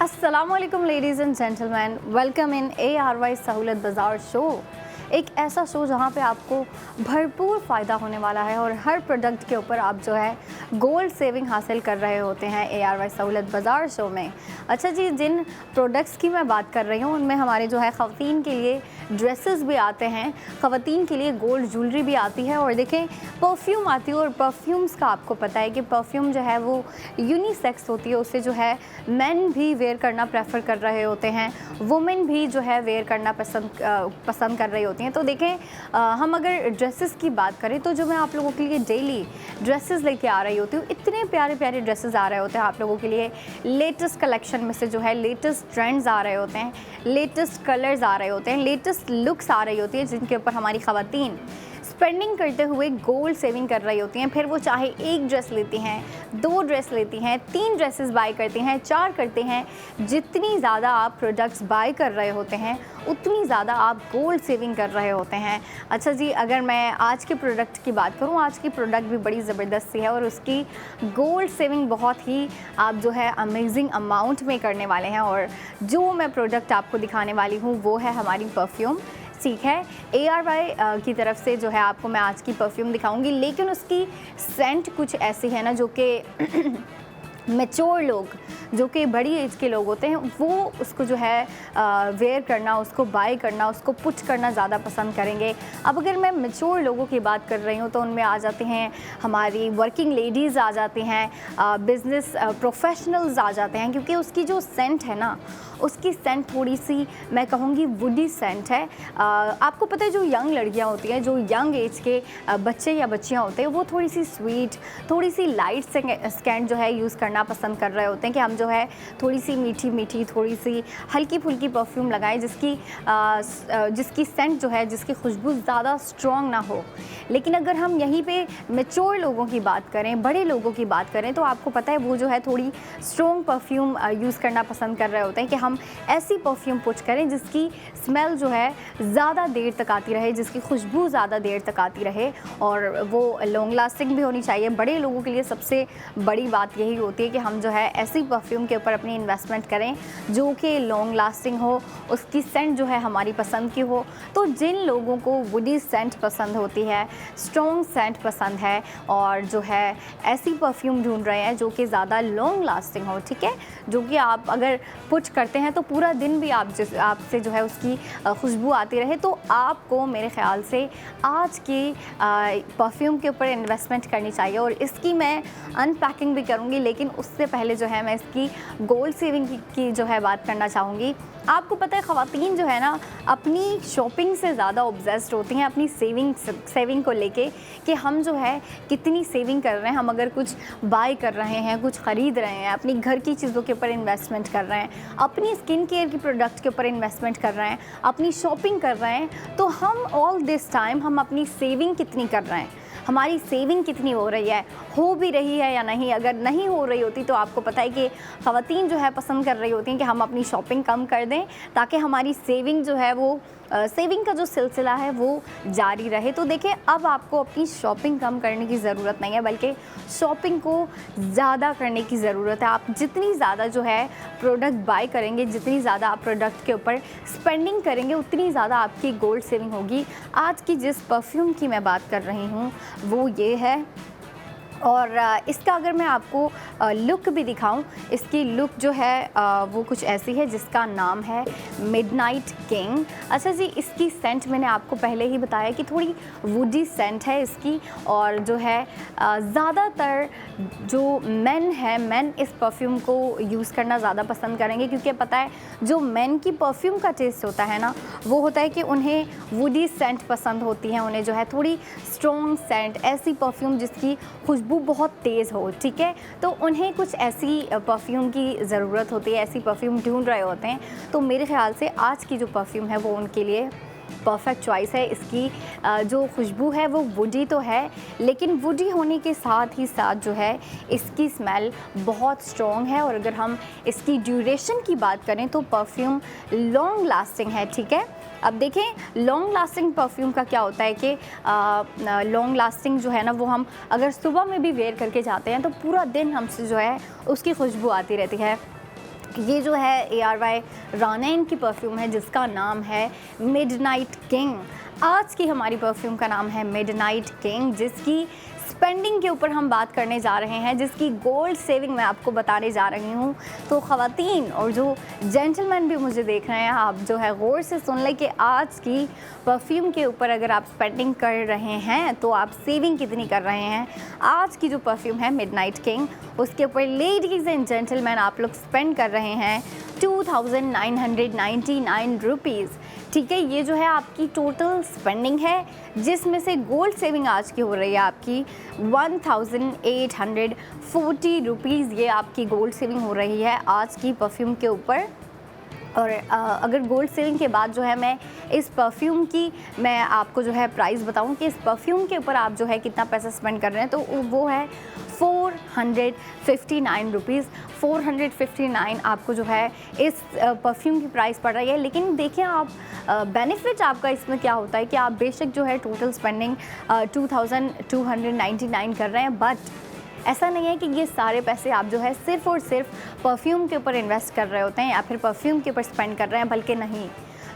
अस्सलामुअलैकुम ladies and gentleman, welcome in ARY सहूलत बाज़ार शो। एक ऐसा शो जहाँ पे आपको भरपूर फ़ायदा होने वाला है और हर प्रोडक्ट के ऊपर आप जो है गोल्ड सेविंग हासिल कर रहे होते हैं ARY सहूलत बाज़ार शो में। अच्छा जी, जिन प्रोडक्ट्स की मैं बात कर रही हूँ उनमें हमारे जो है ख़वातीन के लिए ड्रेसेस भी आते हैं, ख़वातीन के लिए गोल्ड ज्वेलरी भी आती है और देखें परफ्यूम आती है। और परफ्यूम्स का आपको पता है कि परफ्यूम जो है वो यूनिसेक्स होती है, उससे जो है मेन भी वेयर करना प्रेफर कर रहे होते हैं, वुमेन भी जो है वेयर करना पसंद कर रही होती हैं। तो देखें हम अगर ड्रेसेस की बात करें तो जो मैं आप लोगों के लिए डेली ड्रेसेस लेके आ रही होती हूँ, इतने प्यारे प्यारे ड्रेसेस आ रहे होते हैं आप लोगों के लिए। लेटेस्ट कलेक्शन में से जो है लेटेस्ट ट्रेंड्स आ रहे होते हैं, लेटेस्ट कलर्स आ रहे होते हैं, लेटेस्ट लुक्स आ रही होती है, जिनके ऊपर हमारी ख़वातीन स्पेंडिंग करते हुए गोल्ड सेविंग कर रही होती हैं। फिर वो चाहे एक ड्रेस लेती हैं, दो ड्रेस लेती हैं, तीन ड्रेसेस बाय करती हैं, चार करते हैं, जितनी ज़्यादा आप प्रोडक्ट्स बाय कर रहे होते हैं उतनी ज़्यादा आप गोल्ड सेविंग कर रहे होते हैं। अच्छा जी, अगर मैं आज के प्रोडक्ट की बात करूँ, आज की प्रोडक्ट भी बड़ी ज़बरदस्त सी है और उसकी गोल्ड सेविंग बहुत ही आप जो है अमेजिंग अमाउंट में करने वाले हैं। और जो मैं प्रोडक्ट आपको दिखाने वाली हूँ वो है हमारी परफ्यूम। ठीक है, ARY की तरफ से जो है आपको मैं आज की परफ्यूम दिखाऊंगी, लेकिन उसकी सेंट कुछ ऐसी है ना जो कि मैच्योर लोग, जो कि बड़ी एज के लोग होते हैं, वो उसको जो है वेयर करना, उसको बाय करना, उसको पुट करना ज़्यादा पसंद करेंगे। अब अगर मैं मैच्योर लोगों की बात कर रही हूँ तो उनमें आ जाते हैं हमारी वर्किंग लेडीज़ आ जाती हैं, बिज़नेस प्रोफेशनल्स आ जाते हैं, क्योंकि उसकी जो सेंट है ना, उसकी सेंट थोड़ी सी मैं कहूँगी वुडी सेंट है। आपको पता है जो यंग लड़कियाँ होती हैं, जो यंग एज के बच्चे या बच्चियाँ होते हैं, वो थोड़ी सी स्वीट, थोड़ी सी लाइट सेंट जो है यूज़ करना पसंद कर रहे होते हैं कि हम जो है थोड़ी सी मीठी मीठी, थोड़ी सी हल्की फुल्की परफ्यूम लगाएं जिसकी सेंट जो है, जिसकी खुशबू ज़्यादा स्ट्रॉन्ग ना हो। लेकिन अगर हम यहीं पे मैच्योर लोगों की बात करें, बड़े लोगों की बात करें, तो आपको पता है वो जो है थोड़ी स्ट्रॉन्ग परफ्यूम यूज़ करना पसंद कर रहे होते हैं कि हम ऐसी परफ्यूम पुट करें जिसकी स्मेल जो है ज़्यादा देर तक आती रहे, जिसकी खुशबू ज़्यादा देर तक आती रहे और वो लॉन्ग लास्टिंग भी होनी चाहिए। बड़े लोगों के लिए सबसे बड़ी बात यही होती है कि हम जो है ऐसी परफ्यूम के ऊपर अपनी इन्वेस्टमेंट करें जो कि लॉन्ग लास्टिंग हो, उसकी सेंट जो है हमारी पसंद की हो। तो जिन लोगों को वुडी सेंट पसंद होती है, स्ट्रॉन्ग सेंट पसंद है और जो है ऐसी परफ्यूम ढूंढ रहे हैं जो कि ज़्यादा लॉन्ग लास्टिंग हो, ठीक है, जो कि आप अगर पुट करते हैं तो पूरा दिन भी आपसे जो है उसकी खुशबू आती रहे, तो आपको मेरे ख़्याल से आज की परफ्यूम के ऊपर इन्वेस्टमेंट करनी चाहिए। और इसकी मैं अनपैकिंग भी करूँगी, लेकिन उससे पहले जो है मैं इसकी गोल्ड सेविंग की जो है बात करना चाहूँगी। आपको पता है ख़वातीन जो है ना अपनी शॉपिंग से ज़्यादा ऑब्सेस्ड होती हैं अपनी सेविंग को लेके कि हम जो है कितनी सेविंग कर रहे हैं। हम अगर कुछ बाय कर रहे हैं, कुछ ख़रीद रहे हैं, अपनी घर की चीज़ों के ऊपर इन्वेस्टमेंट कर रहे हैं, अपनी स्किन केयर की प्रोडक्ट के ऊपर इन्वेस्टमेंट कर रहे हैं, अपनी शॉपिंग कर रहे हैं, तो हम ऑल दिस टाइम हम अपनी सेविंग कितनी कर रहे हैं, हमारी सेविंग कितनी हो रही है, हो भी रही है या नहीं। अगर नहीं हो रही होती तो आपको पता है कि ख़वातीन जो है पसंद कर रही होती हैं कि हम अपनी शॉपिंग कम कर दें ताकि हमारी सेविंग जो है वो सेविंग का जो सिलसिला है वो जारी रहे। तो देखिए, अब आपको अपनी शॉपिंग कम करने की ज़रूरत नहीं है, बल्कि शॉपिंग को ज़्यादा करने की ज़रूरत है। आप जितनी ज़्यादा जो है प्रोडक्ट बाय करेंगे, जितनी ज़्यादा आप प्रोडक्ट के ऊपर स्पेंडिंग करेंगे, उतनी ज़्यादा आपकी गोल्ड सेविंग होगी। आज की जिस परफ्यूम की मैं बात कर रही हूँ वो ये है, और इसका अगर मैं आपको लुक भी दिखाऊं, इसकी लुक जो है वो कुछ ऐसी है जिसका नाम है मिडनाइट किंग। अच्छा जी, इसकी सेंट मैंने आपको पहले ही बताया कि थोड़ी वुडी सेंट है इसकी, और जो है ज़्यादातर जो मेन इस परफ्यूम को यूज़ करना ज़्यादा पसंद करेंगे, क्योंकि पता है जो मेन की परफ्यूम का टेस्ट होता है ना, वो होता है कि उन्हें वुडी सेंट पसंद होती है, उन्हें जो है थोड़ी स्ट्रॉन्ग सेंट, ऐसी परफ्यूम जिसकी खुशबू बहुत तेज़ हो, ठीक है। तो उन्हें कुछ ऐसी परफ्यूम की ज़रूरत होती है, ऐसी परफ्यूम ढूंढ रहे होते हैं। तो मेरे ख़्याल से आज की जो परफ्यूम है वो उनके लिए परफेक्ट चॉइस है। इसकी जो खुशबू है वो वुडी तो है, लेकिन वुडी होने के साथ ही साथ जो है इसकी स्मेल बहुत स्ट्रॉन्ग है। और अगर हम इसकी ड्यूरेशन की बात करें तो परफ्यूम लॉन्ग लास्टिंग है, ठीक है। अब देखें, लॉन्ग लास्टिंग परफ्यूम का क्या होता है कि लॉन्ग लास्टिंग जो है ना, वो हम अगर सुबह में भी वेयर करके जाते हैं तो पूरा दिन हमसे जो है उसकी खुशबू आती रहती है। ये जो है ARY रॉनेन की परफ्यूम है जिसका नाम है मिडनाइट किंग। आज की हमारी परफ्यूम का नाम है मिडनाइट किंग, जिसकी स्पेंडिंग के ऊपर हम बात करने जा रहे हैं, जिसकी गोल्ड सेविंग मैं आपको बताने जा रही हूँ। तो ख़वातीन और जो जेंटलमैन भी मुझे देख रहे हैं, आप जो है गौर से सुन लें कि आज की परफ्यूम के ऊपर अगर आप स्पेंडिंग कर रहे हैं तो आप सेविंग कितनी कर रहे हैं। आज की जो परफ्यूम है मिडनाइट किंग, उसके ऊपर लेडीज़ एंड जेंटलमैन आप लोग स्पेंड कर रहे हैं 2999 रुपीज़। ठीक है, ये जो है आपकी टोटल स्पेंडिंग है, जिसमें से गोल्ड सेविंग आज की हो रही है आपकी 1840 रुपीज़। ये आपकी गोल्ड सेविंग हो रही है आज की परफ्यूम के ऊपर। और अगर गोल्ड सेविंग के बाद जो है मैं इस परफ्यूम की मैं आपको जो है प्राइस बताऊं कि इस परफ्यूम के ऊपर आप जो है कितना पैसा स्पेंड कर रहे हैं, तो वो है 459 रुपीज़। 459 आपको जो है इस परफ्यूम की प्राइस पड़ रही है। लेकिन देखिए आप बेनिफिट आपका इसमें क्या होता है कि आप बेशक जो है टोटल स्पेंडिंग 2299 कर रहे हैं, बट ऐसा नहीं है कि ये सारे पैसे आप जो है सिर्फ़ और सिर्फ परफ्यूम के ऊपर इन्वेस्ट कर रहे होते हैं या फिर परफ्यूम के ऊपर स्पेंड कर रहे हैं, बल्कि नहीं।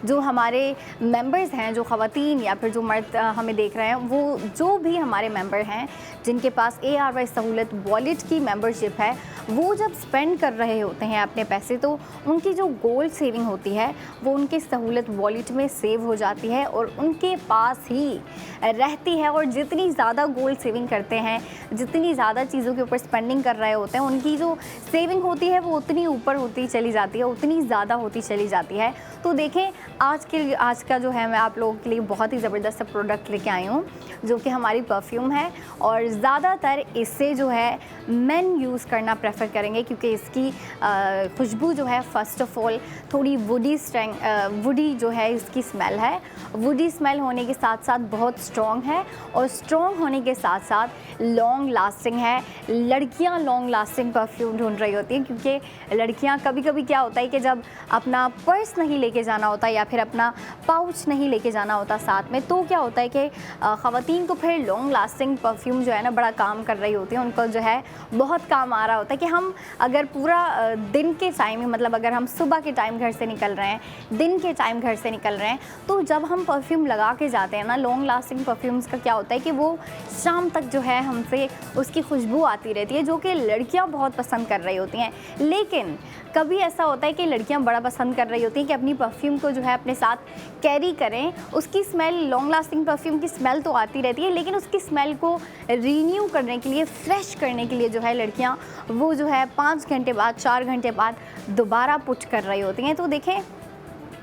जो हमारे मेंबर्स हैं, जो ख़वातीन या फिर जो मर्द हमें देख रहे हैं, वो जो भी हमारे मेंबर हैं जिनके पास ARY सहूलत वॉलेट की मेंबरशिप है, वो जब स्पेंड कर रहे होते हैं अपने पैसे, तो उनकी जो गोल्ड सेविंग होती है वो उनके सहूलत वॉलेट में सेव हो जाती है और उनके पास ही रहती है। और जितनी ज़्यादा गोल्ड सेविंग करते हैं, जितनी ज़्यादा चीज़ों के ऊपर स्पेंडिंग कर रहे होते हैं, उनकी जो सेविंग होती है वो उतनी ऊपर होती चली जाती है, उतनी ज़्यादा होती चली जाती है। तो देखें आज का जो है मैं आप लोगों के लिए बहुत ही ज़बरदस्त प्रोडक्ट लेके आई हूँ, जो कि हमारी परफ्यूम है। और ज़्यादातर इससे जो है मेन यूज़ करना प्रेफर करेंगे, क्योंकि इसकी खुशबू जो है फ़र्स्ट ऑफ़ ऑल थोड़ी वुडी जो है इसकी स्मेल है। वुडी स्मेल होने के साथ साथ बहुत स्ट्रॉन्ग है, और स्ट्रॉन्ग होने के साथ साथ लॉन्ग लास्टिंग है। लड़कियां लॉन्ग लास्टिंग परफ्यूम ढूंढ रही होती हैं, क्योंकि लड़कियां कभी कभी क्या होता है कि जब अपना पर्स नहीं लेके जाना होता या फिर अपना पाउच नहीं लेके जाना होता साथ में, तो क्या होता है कि ख़वातीन को फिर लॉन्ग लास्टिंग परफ्यूम जो है ना बड़ा काम कर रही होती है। उनको जो है बहुत काम आ रहा होता है कि हम अगर पूरा दिन के टाइम, मतलब अगर हम सुबह के टाइम घर से निकल रहे हैं, दिन के टाइम घर से निकल रहे हैं, तो जब हम परफ्यूम लगा के जाते हैं ना, लॉन्ग लास्टिंग परफ्यूम्स का क्या होता है कि वो शाम तक जो है हमसे उसकी खुशबू आती रहती है, जो कि लड़कियां बहुत पसंद कर रही होती हैं। लेकिन कभी ऐसा होता है कि लड़कियां बड़ा पसंद कर रही होती हैं कि अपनी परफ्यूम को जो है अपने साथ कैरी करें। उसकी स्मेल, लॉन्ग लास्टिंग परफ्यूम की स्मेल तो आती रहती है, लेकिन उसकी स्मेल को रीन्यू करने के लिए, फ्रेश करने के लिए जो है लड़कियां वो जो है 5 घंटे बाद, 4 घंटे बाद दोबारा पुट कर रही होती हैं। तो देखें,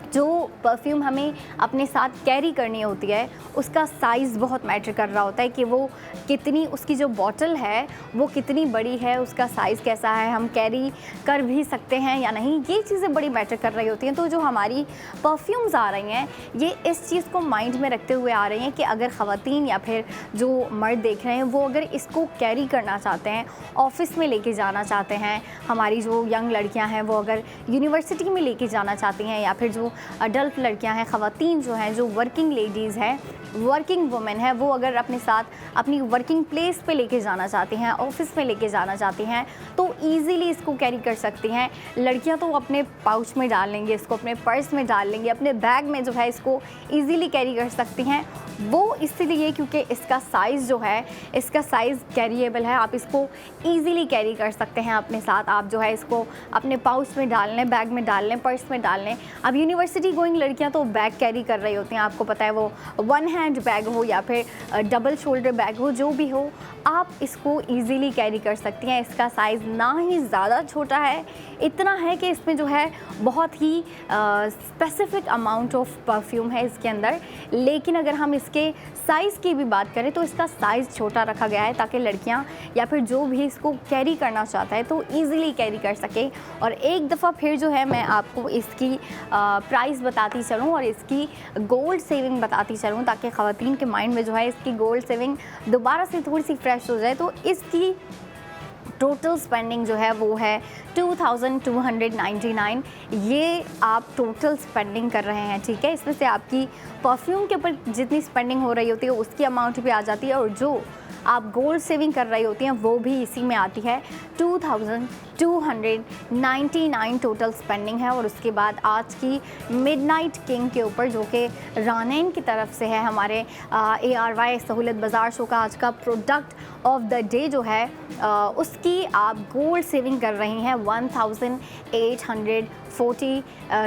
जो परफ्यूम हमें अपने साथ कैरी करनी होती है उसका साइज़ बहुत मैटर कर रहा होता है कि वो कितनी, उसकी जो बॉटल है वो कितनी बड़ी है, उसका साइज़ कैसा है, हम कैरी कर भी सकते हैं या नहीं, ये चीज़ें बड़ी मैटर कर रही होती हैं। तो जो हमारी परफ्यूम्स आ रही हैं ये इस चीज़ को माइंड में रखते हुए आ रही हैं कि अगर ख़वातीन या फिर जो मर्द देख रहे हैं वो अगर इसको कैरी करना चाहते हैं, ऑफ़िस में लेके जाना चाहते हैं, हमारी जो यंग लड़कियाँ हैं वो अगर यूनिवर्सिटी में लेके जाना चाहती हैं, या फिर जो अडल्ट लड़कियां हैं, ख़वातीन जो हैं, जो वर्किंग लेडीज़ हैं, वर्किंग वुमेन है, वो अगर अपने साथ अपनी वर्किंग प्लेस पे लेके जाना चाहती हैं, ऑफिस में लेके जाना चाहती हैं, तो इजीली इसको कैरी कर सकती हैं। लड़कियां तो अपने पाउच में डाल लेंगी, इसको अपने पर्स में डाल लेंगी, अपने बैग में जो है इसको इजीली कैरी कर सकती हैं। वो इसलिए क्योंकि इसका साइज़ जो है, इसका साइज़ कैरिएबल है, आप इसको ईज़िली कैरी कर सकते हैं अपने साथ। आप जो है इसको अपने पाउच में डाल लें, बैग में डाल लें, पर्स में डाल लें। अब यूनिवर्सिटी गोइंग लड़कियां तो बैग कैरी कर रही होती हैं, आपको पता है, वो 1 हैंड बैग हो या फिर डबल शोल्डर बैग हो, जो भी हो, आप इसको ईज़िली कैरी कर सकती हैं। इसका साइज़ ना ही ज़्यादा छोटा है, इतना है कि इसमें जो है बहुत ही स्पेसिफिक अमाउंट ऑफ परफ्यूम है इसके अंदर। लेकिन अगर हम इसके साइज़ की भी बात करें तो इसका साइज़ छोटा रखा गया है ताकि लड़कियां या फिर जो भी इसको कैरी करना चाहता है तो ईज़िली कैरी कर सके। और एक दफ़ा फिर जो है मैं आपको इसकी प्राइस बताती चलूँ और इसकी गोल्ड सेविंग बताती चलूँ, ताकि ख़वातीन के माइंड में जो है इसकी गोल्ड सेविंग दोबारा से थोड़ी सी फ्रेश हो जाए। तो इसकी टोटल स्पेंडिंग जो है वो है 2299। ये आप टोटल स्पेंडिंग कर रहे हैं, ठीक है। इसमें से आपकी परफ्यूम के ऊपर जितनी स्पेंडिंग हो रही होती है उसकी अमाउंट भी आ जाती है, और जो आप गोल्ड सेविंग कर रही होती हैं वो भी इसी में आती है। 2299 टोटल स्पेंडिंग है। और उसके बाद आज की मिडनाइट किंग के ऊपर, जो कि रानैन की तरफ से है, हमारे ARY सहूलत बाज़ार शो का आज का प्रोडक्ट ऑफ द डे जो है, उसकी आप गोल्ड सेविंग कर रही हैं 1840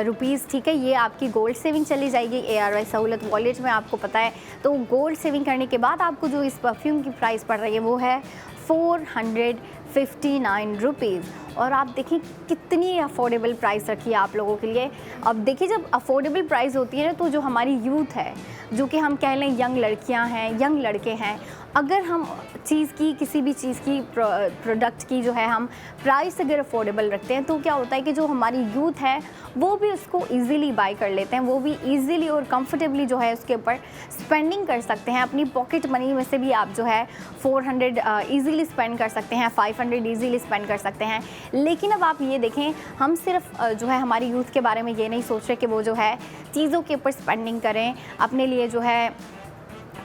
रुपीज़, ठीक है। ये आपकी गोल्ड सेविंग चली जाएगी ARY सहूलत वॉलेट में, आपको पता है। तो गोल्ड सेविंग करने के बाद आपको जो इस परफ्यूम की प्राइस पड़ रही है वो है 459 रुपीज़। और आप देखिए कितनी अफोर्डेबल प्राइस रखी है आप लोगों के लिए। अब देखिए, जब अफोर्डेबल प्राइस होती है ना, तो जो हमारी यूथ है, जो कि हम कह लें यंग लड़कियां हैं, यंग लड़के हैं, अगर हम चीज़ की, किसी भी चीज़ की, प्रोडक्ट की जो है हम प्राइस अगर अफोर्डेबल रखते हैं, तो क्या होता है कि जो हमारी यूथ है वो भी उसको इजीली बाय कर लेते हैं, वो भी इजीली और कंफर्टेबली जो है उसके ऊपर स्पेंडिंग कर सकते हैं। अपनी पॉकेट मनी में से भी आप जो है 400 इजीली स्पेंड कर सकते हैं, 500 इजीली स्पेंड कर सकते हैं। लेकिन अब आप ये देखें, हम सिर्फ जो है हमारी यूथ के बारे में ये नहीं सोच रहे कि वो जो है चीज़ों के ऊपर स्पेंडिंग करें, अपने लिए जो है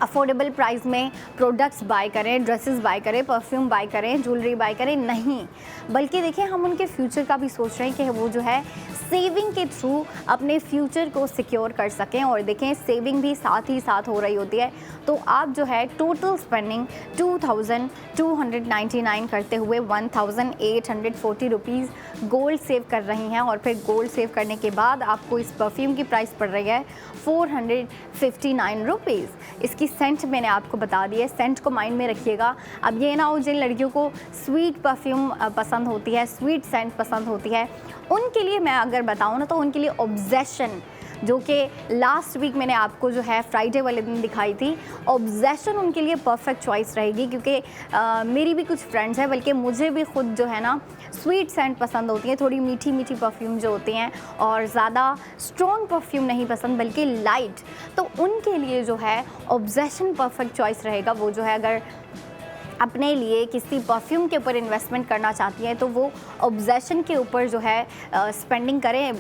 अफोर्डेबल प्राइस में प्रोडक्ट्स बाय करें, ड्रेसेस बाय करें, परफ्यूम बाय करें, ज्वेलरी बाय करें, नहीं, बल्कि देखिए हम उनके फ्यूचर का भी सोच रहे हैं कि वो जो है सेविंग के थ्रू अपने फ्यूचर को सिक्योर कर सकें। और देखें, सेविंग भी साथ ही साथ हो रही होती है। तो आप जो है टोटल स्पेंडिंग 2299 करते हुए 1840 रुपीज़ गोल्ड सेव कर रही हैं। और फिर गोल्ड सेव करने के बाद आपको इस परफ्यूम की प्राइस पड़ रही है 459 रुपीज़। इसकी सेंट मैंने आपको बता दी है, सेंट को माइंड में रखिएगा। अब ये ना हो जिन लड़कियों को स्वीट परफ्यूम पसंद होती है, स्वीट सेंट पसंद होती है, उनके लिए मैं अगर बताऊँ ना, तो उनके लिए ऑब्सेशन, जो कि लास्ट वीक मैंने आपको जो है फ्राइडे वाले दिन दिखाई थी, ऑब्सेशन उनके लिए परफेक्ट चॉइस रहेगी। क्योंकि मेरी भी कुछ फ्रेंड्स हैं, बल्कि मुझे भी खुद जो है ना स्वीट सेंट पसंद होती हैं, थोड़ी मीठी मीठी परफ्यूम जो होती हैं, और ज़्यादा स्ट्रॉन्ग परफ्यूम नहीं पसंद, बल्कि लाइट। तो उनके लिए जो है ऑब्सेशन परफेक्ट चॉइस रहेगा। वो जो है अगर अपने लिए किसी परफ्यूम के ऊपर इन्वेस्टमेंट करना चाहती हैं, तो वो ऑब्सेशन के ऊपर जो है स्पेंडिंग करें।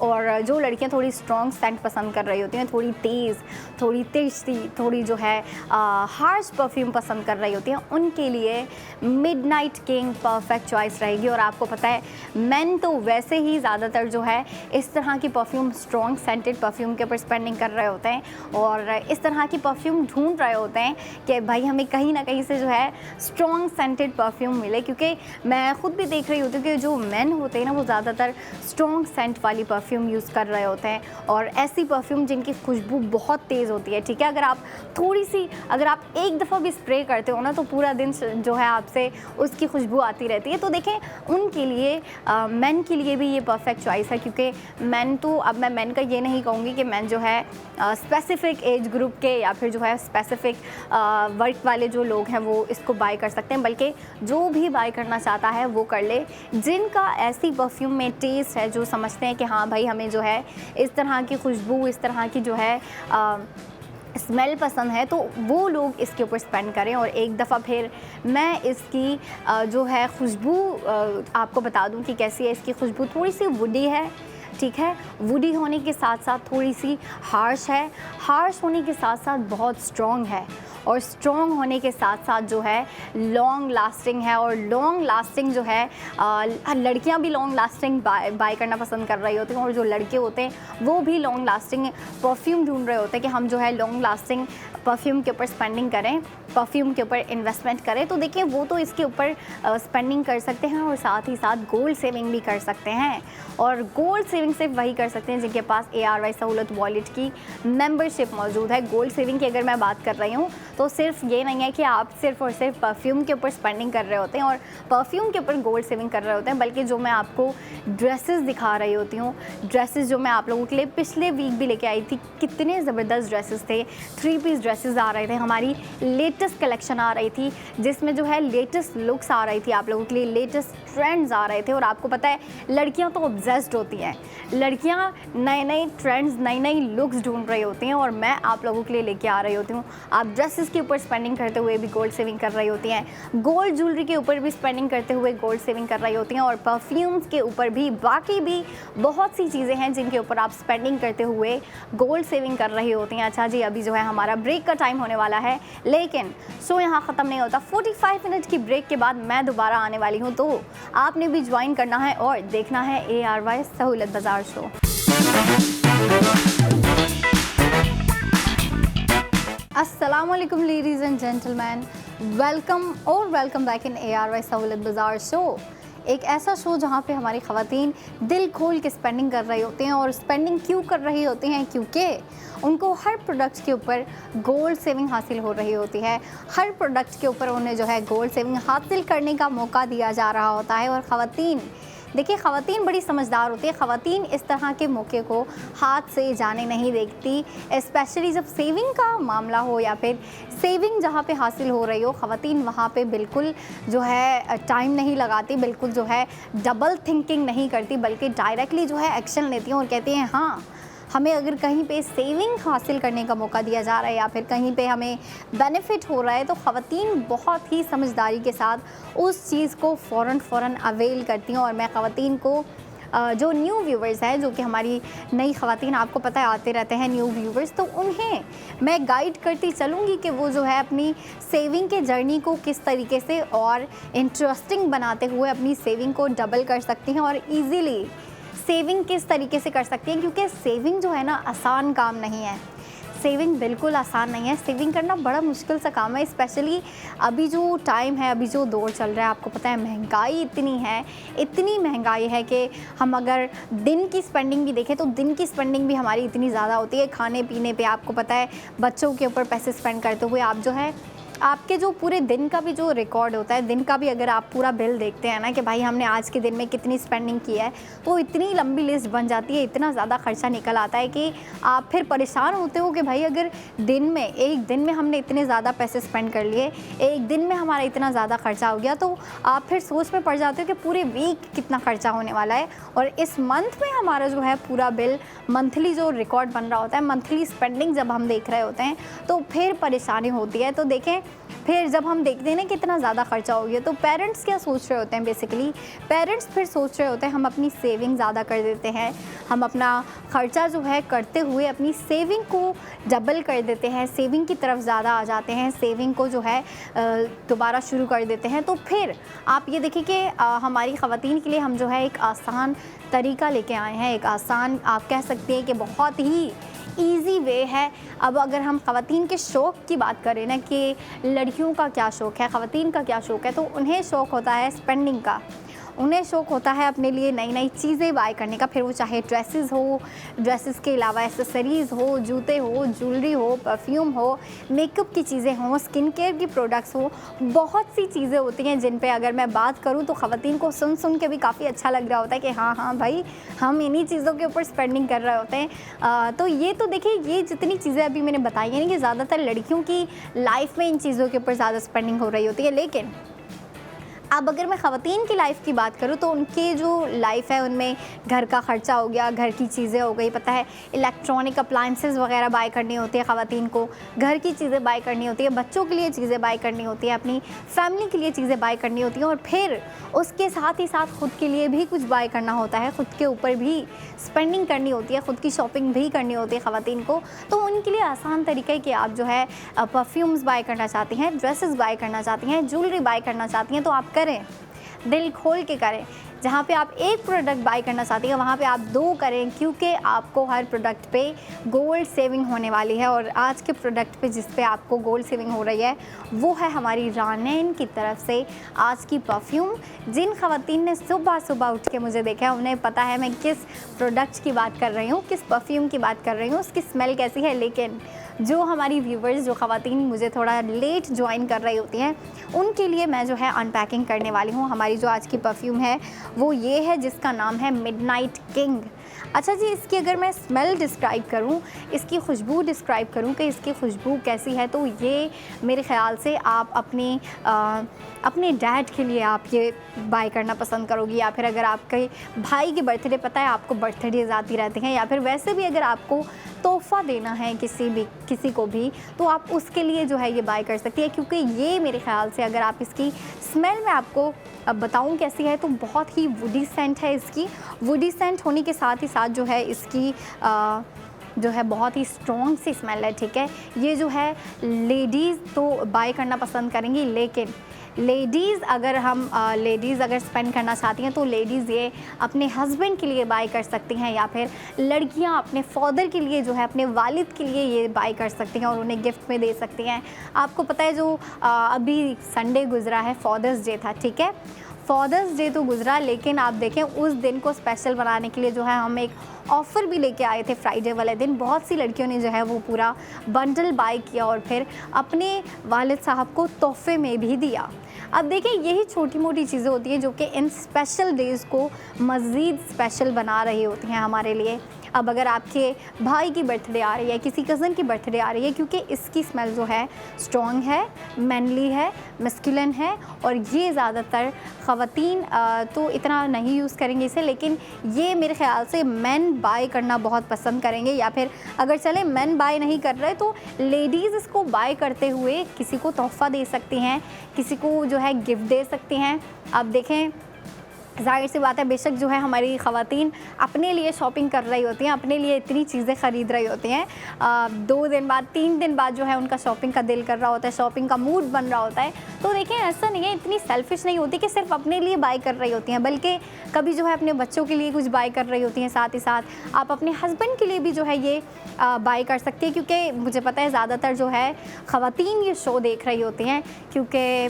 और जो लड़कियां थोड़ी स्ट्रॉन्ग सेंट पसंद कर रही होती हैं, थोड़ी तेज़, थोड़ी तेज़ी, थोड़ी जो है हार्श परफ्यूम पसंद कर रही होती हैं, उनके लिए मिडनाइट किंग परफेक्ट चॉइस रहेगी। और आपको पता है, मेन तो वैसे ही ज़्यादातर जो है इस तरह की परफ्यूम, स्ट्रॉन्ग सेंटेड परफ्यूम के ऊपर स्पेंडिंग कर रहे होते हैं, और इस तरह की परफ्यूम ढूंढ रहे होते हैं कि भाई हमें कहीं ना कहीं से जो है स्ट्रॉन्ग सेंटेड परफ्यूम मिले। क्योंकि मैं खुद भी देख रही होती हूँ कि जो मेन होते हैं ना, वो ज़्यादातर स्ट्रॉन्ग सेंट वाली परफ्यूम यूज़ कर रहे होते हैं, और ऐसी परफ्यूम जिनकी खुशबू बहुत तेज़ होती है, ठीक है। अगर आप थोड़ी सी, अगर आप एक दफ़ा भी स्प्रे करते हो ना, तो पूरा दिन जो है आपसे उसकी खुशबू आती रहती है। तो देखें, उनके लिए, मेन के लिए भी ये परफेक्ट चॉइस है। क्योंकि मेन तो, अब मैं मेन का ये नहीं कहूँगी कि मेन जो है स्पेसिफिक एज ग्रुप के या फिर जो है स्पेसिफिक वर्क वाले जो लोग हैं वो इसको बाय कर सकते हैं, बल्कि जो भी बाय करना चाहता है वो कर ले। जिनका ऐसी परफ्यूम में टेस्ट है, जो समझते हैं कि हाँ भाई हमें जो है इस तरह की खुशबू, इस तरह की जो है स्मेल पसंद है, तो वो लोग इसके ऊपर स्पेंड करें। और एक दफ़ा फिर मैं इसकी जो है खुशबू आपको बता दूं कि कैसी है। इसकी खुशबू थोड़ी सी वुडी है, ठीक है। वुडी होने के साथ साथ थोड़ी सी हार्श है, हार्श होने के साथ साथ बहुत स्ट्रॉन्ग है, और स्ट्रॉन्ग होने के साथ साथ जो है लॉन्ग लास्टिंग है। और लॉन्ग लास्टिंग जो है, लड़कियां भी लॉन्ग लास्टिंग बाय करना पसंद कर रही होती हैं, और जो लड़के होते हैं वो भी लॉन्ग लास्टिंग परफ्यूम ढूंढ रहे होते हैं कि हम जो है लॉन्ग लास्टिंग परफ्यूम के ऊपर स्पेंडिंग करें, परफ्यूम के ऊपर इन्वेस्टमेंट करें। तो देखिए, वो तो इसके ऊपर स्पेंडिंग कर सकते हैं, और साथ ही साथ गोल्ड सेविंग भी कर सकते हैं। और गोल्ड सेविंग सिर्फ वही कर सकते हैं जिनके पास ARY सहूलत वॉलेट की मेंबरशिप मौजूद है। गोल्ड सेविंग की अगर मैं बात कर रही हूँ, तो सिर्फ ये नहीं है कि आप सिर्फ और सिर्फ परफ्यूम के ऊपर स्पेंडिंग कर रहे होते हैं और परफ्यूम के ऊपर गोल्ड सेविंग कर रहे होते हैं, बल्कि जो मैं आपको ड्रेसेस दिखा रही होती हूँ, ड्रेसेस जो मैं आप लोगों के लिए पिछले वीक भी लेके आई थी, कितने ज़बरदस्त ड्रेसेस थे। 3 पीस ड्रेसेस आ रहे थे, हमारी लेटेस्ट कलेक्शन आ रही थी, जिसमें जो है लेटेस्ट लुक्स आ रही थी आप लोगों के लिए, लेटेस्ट ट्रेंड्स आ रहे थे। और आपको पता है, लड़कियाँ तो ऑब्सेस्ड होती हैं, लड़कियाँ नए नए ट्रेंड्स, नई नई लुक्स ढूंढ रही होती हैं, और मैं आप लोगों के लिए लेके आ रही होती हूँ। आप ड्रेसेस के ऊपर स्पेंडिंग करते हुए भी गोल्ड सेविंग कर रही होती हैं, गोल्ड ज्वेलरी के ऊपर भी स्पेंडिंग करते हुए गोल्ड सेविंग कर रही होती हैं, और परफ्यूम्स के ऊपर भी, बाकी भी बहुत सी चीज़ें हैं जिनके ऊपर आप स्पेंडिंग करते हुए गोल्ड सेविंग कर रही होती हैं। अच्छा जी, अभी जो है हमारा ब्रेक का टाइम होने वाला है, लेकिन शो यहाँ ख़त्म नहीं होता। 45 मिनट की ब्रेक के बाद मैं दोबारा आने वाली हूँ, तो आपने भी ज्वाइन करना है और देखना है ARY सहूलत बाज़ार शो। अस्सलामुअलैकुम ladies and gentleman, welcome back in ARY सहूलत बाज़ार शो। एक ऐसा शो जहाँ पे हमारी ख़वातीन दिल खोल के स्पेंडिंग कर रही होती हैं, और स्पेंडिंग क्यों कर रही होती हैं? क्योंकि उनको हर प्रोडक्ट के ऊपर गोल्ड सेविंग हासिल हो रही होती है, हर प्रोडक्ट के ऊपर उन्हें जो है गोल्ड सेविंग हासिल करने का मौका दिया जा रहा होता है। और ख़वातीन, देखिए, ख़वातीन बड़ी समझदार होती है। ख़वातीन इस तरह के मौके को हाथ से जाने नहीं देखती, स्पेशली जब सेविंग का मामला हो या फिर सेविंग जहाँ पे हासिल हो रही हो। ख़वातीन वहाँ पे बिल्कुल जो है टाइम नहीं लगाती, बिल्कुल जो है डबल थिंकिंग नहीं करती, बल्कि डायरेक्टली जो है एक्शन लेती हैं और कहती हैं हाँ, हमें अगर कहीं पे सेविंग हासिल करने का मौका दिया जा रहा है या फिर कहीं पे हमें बेनिफिट हो रहा है, तो ख़वातीन बहुत ही समझदारी के साथ उस चीज़ को फ़ौरन अवेल करती हैं। और मैं ख़वातीन को जो न्यू व्यूवर्स हैं, जो कि हमारी नई ख़वातीन, आपको पता है आते रहते हैं न्यू व्यूवर्स, तो उन्हें मैं गाइड करती चलूँगी कि वो जो है अपनी सेविंग के जर्नी को किस तरीके से और इंटरेस्टिंग बनाते हुए अपनी सेविंग को डबल कर सकती हैं, और ईज़िली सेविंग किस तरीके से कर सकती हैं। क्योंकि सेविंग जो है ना, आसान काम नहीं है। सेविंग बिल्कुल आसान नहीं है। सेविंग करना बड़ा मुश्किल सा काम है, स्पेशली अभी जो टाइम है, अभी जो दौर चल रहा है, आपको पता है महंगाई इतनी है, इतनी महंगाई है कि हम अगर दिन की स्पेंडिंग भी देखें तो दिन की स्पेंडिंग भी हमारी इतनी ज़्यादा होती है। खाने पीने पे, आपको पता है, बच्चों के ऊपर पैसे स्पेंड करते हुए आप जो है आपके जो पूरे दिन का भी जो रिकॉर्ड होता है, दिन का भी अगर आप पूरा बिल देखते हैं ना कि भाई हमने आज के दिन में कितनी स्पेंडिंग की है, तो इतनी लंबी लिस्ट बन जाती है, इतना ज़्यादा खर्चा निकल आता है कि आप फिर परेशान होते हो कि भाई अगर एक दिन में हमने इतने ज़्यादा पैसे स्पेंड कर लिए, एक दिन में हमारा इतना ज़्यादा खर्चा हो गया, तो आप फिर सोच में पड़ जाते हो कि पूरे वीक कितना खर्चा होने वाला है। और इस मंथ में हमारा जो है पूरा बिल, मंथली जो रिकॉर्ड बन रहा होता है, मंथली स्पेंडिंग जब हम देख रहे होते हैं, तो फिर परेशानी होती है। तो देखें, फिर जब हम देखते हैं ना कितना ज़्यादा खर्चा हो गया, तो पेरेंट्स क्या सोच रहे होते हैं? बेसिकली पेरेंट्स फिर सोच रहे होते हैं हम अपनी सेविंग ज़्यादा कर देते हैं, हम अपना खर्चा जो है करते हुए अपनी सेविंग को डबल कर देते हैं, सेविंग की तरफ ज़्यादा आ जाते हैं, सेविंग को जो है दोबारा शुरू कर देते हैं। तो फिर आप ये देखिए कि हमारी ख़वातीन के लिए हम जो है एक आसान तरीका लेके आए हैं, एक आसान, आप कह सकते हैं कि बहुत ही ईज़ी वे है। अब अगर हम ख़वातीन के शौक़ की बात करें ना कि लड़कियों का क्या शौक़ है, ख़वातीन का क्या शौक़ है, तो उन्हें शौक़ होता है स्पेंडिंग का, उन्हें शौक़ होता है अपने लिए नई नई चीज़ें बाय करने का, फिर वो चाहे ड्रेसेस हो, ड्रेसेस के अलावा एक्सेसरीज़ हो, जूते हो, ज्वेलरी हो, परफ्यूम हो, मेकअप की चीज़ें हों, स्किन केयर की प्रोडक्ट्स हो, बहुत सी चीज़ें होती हैं जिन पे अगर मैं बात करूँ तो ख़वातीन को सुन के भी काफ़ी अच्छा लग रहा होता है कि हाँ भाई, हम इन्हीं चीज़ों के ऊपर स्पेंडिंग कर रहे होते हैं। तो ये तो देखिए, ये जितनी चीज़ें अभी मैंने बताई हैं कि ज़्यादातर लड़कियों की लाइफ में इन चीज़ों के ऊपर ज़्यादा स्पेंडिंग हो रही होती है। लेकिन अब अगर मैं ख़वातीन की लाइफ की बात करूँ तो उनकी जो लाइफ है उनमें घर का ख़र्चा हो गया, घर की चीज़ें हो गई, पता है इलेक्ट्रॉनिक अप्लाइंसेस वगैरह बाय करनी होती है ख़वातीन को, घर की चीज़ें बाय करनी होती है, बच्चों के लिए चीज़ें बाय करनी होती है, अपनी फैमिली के लिए चीज़ें बाय करनी होती हैं, और फिर उसके साथ ही साथ ख़ुद के लिए भी कुछ बाय करना होता है, ख़ुद के ऊपर भी स्पेंडिंग करनी होती है, ख़ुद की शॉपिंग भी करनी होती है ख़वातीन को। तो उनके लिए आसान तरीका है कि आप जो है परफ्यूम्स बाय करना चाहती हैं, ड्रेसेस बाय करना चाहती हैं, ज्वेलरी बाय करना चाहती हैं, तो आप करें, दिल खोल के करें। जहाँ पे आप एक प्रोडक्ट बाय करना चाहती हैं वहाँ पे आप 2 करें, क्योंकि आपको हर प्रोडक्ट पे गोल्ड सेविंग होने वाली है। और आज के प्रोडक्ट पे जिस पे आपको गोल्ड सेविंग हो रही है वो है हमारी रानैन की तरफ से आज की परफ्यूम। जिन ख़वातीन ने सुबह उठ के मुझे देखा है उन्हें पता है मैं किस प्रोडक्ट की बात कर रही हूँ, किस परफ्यूम की बात कर रही हूँ, उसकी स्मेल कैसी है। लेकिन जो हमारी व्यूवर्स, जो ख़वातीन मुझे थोड़ा लेट ज्वाइन कर रही होती हैं, उनके लिए मैं जो है अनपैकिंग करने वाली हूँ। हमारी जो आज की परफ्यूम है वो ये है, जिसका नाम है मिडनाइट किंग। अच्छा जी, इसकी अगर मैं स्मेल डिस्क्राइब करूं, इसकी खुशबू डिस्क्राइब करूं कि इसकी खुशबू कैसी है, तो ये मेरे ख़्याल से आप अपने डैड के लिए आप ये बाय करना पसंद करोगी, या फिर अगर आपके भाई की बर्थडे, पता है आपको बर्थडेज आती रहती हैं, या फिर वैसे भी अगर आपको तोहफ़ा देना है किसी को भी, तो आप उसके लिए जो है ये बाय कर सकती है। क्योंकि ये मेरे ख़्याल से अगर आप इसकी स्मेल मैं आपको अब बताऊँ कैसी है, तो बहुत ही वुडी सेंट है इसकी। वुडी सेंट होने के साथ ही साथ जो है इसकी जो है बहुत ही स्ट्रॉन्ग सी स्मेल है, ठीक है। ये जो है लेडीज़ तो बाय करना पसंद करेंगी, लेकिन लेडीज़ अगर स्पेंड करना चाहती हैं तो लेडीज़ ये अपने हस्बैंड के लिए बाय कर सकती हैं, या फिर लड़कियां अपने फादर के लिए जो है अपने वालिद के लिए ये बाय कर सकती हैं और उन्हें गिफ्ट में दे सकती हैं। आपको पता है जो अभी संडे गुजरा है, फादर्स डे था, ठीक है। फादर्स डे तो गुजरा, लेकिन आप देखें उस दिन को स्पेशल बनाने के लिए जो है हम एक ऑफ़र भी लेके आए थे फ्राइडे वाले दिन। बहुत सी लड़कियों ने जो है वो पूरा बंडल बाय किया और फिर अपने वालिद साहब को तोहफे में भी दिया। अब देखिए यही छोटी मोटी चीज़ें होती हैं जो कि इन स्पेशल डेज़ को मज़ीद स्पेशल बना रही होती हैं हमारे लिए। अब अगर आपके भाई की बर्थडे आ रही है, किसी कज़न की बर्थडे आ रही है, क्योंकि इसकी स्मेल जो है स्ट्रॉन्ग है, मैनली है, मस्कुलिन है, और ये ज़्यादातर ख़वातीन तो इतना नहीं यूज़ करेंगे इसे, लेकिन ये मेरे ख़्याल से मेन बाय करना बहुत पसंद करेंगे। या फिर अगर चले मेन बाय नहीं कर रहे तो लेडीज़ इसको बाय करते हुए किसी को तोहफ़ा दे सकती हैं, किसी को जो है गिफ्ट दे सकती हैं। अब देखें ज़ाहिर सी बात है, बेशक जो है हमारी ख़वातीन अपने लिए शॉपिंग कर रही होती हैं, अपने लिए इतनी चीज़ें ख़रीद रही होती हैं, 2 दिन बाद 3 दिन बाद जो है उनका शॉपिंग का दिल कर रहा होता है, शॉपिंग का मूड बन रहा होता है। तो देखिए ऐसा नहीं है, इतनी सेल्फिश नहीं होती कि सिर्फ अपने लिए बाय कर रही होती हैं, बल्कि कभी जो है अपने बच्चों के लिए कुछ बाय कर रही होती हैं। साथ ही साथ आप अपने हस्बैंड के लिए भी जो है ये बाय कर सकती है, क्योंकि मुझे पता है ज़्यादातर जो है ख़वातीन ये शो देख रही होती हैं, क्योंकि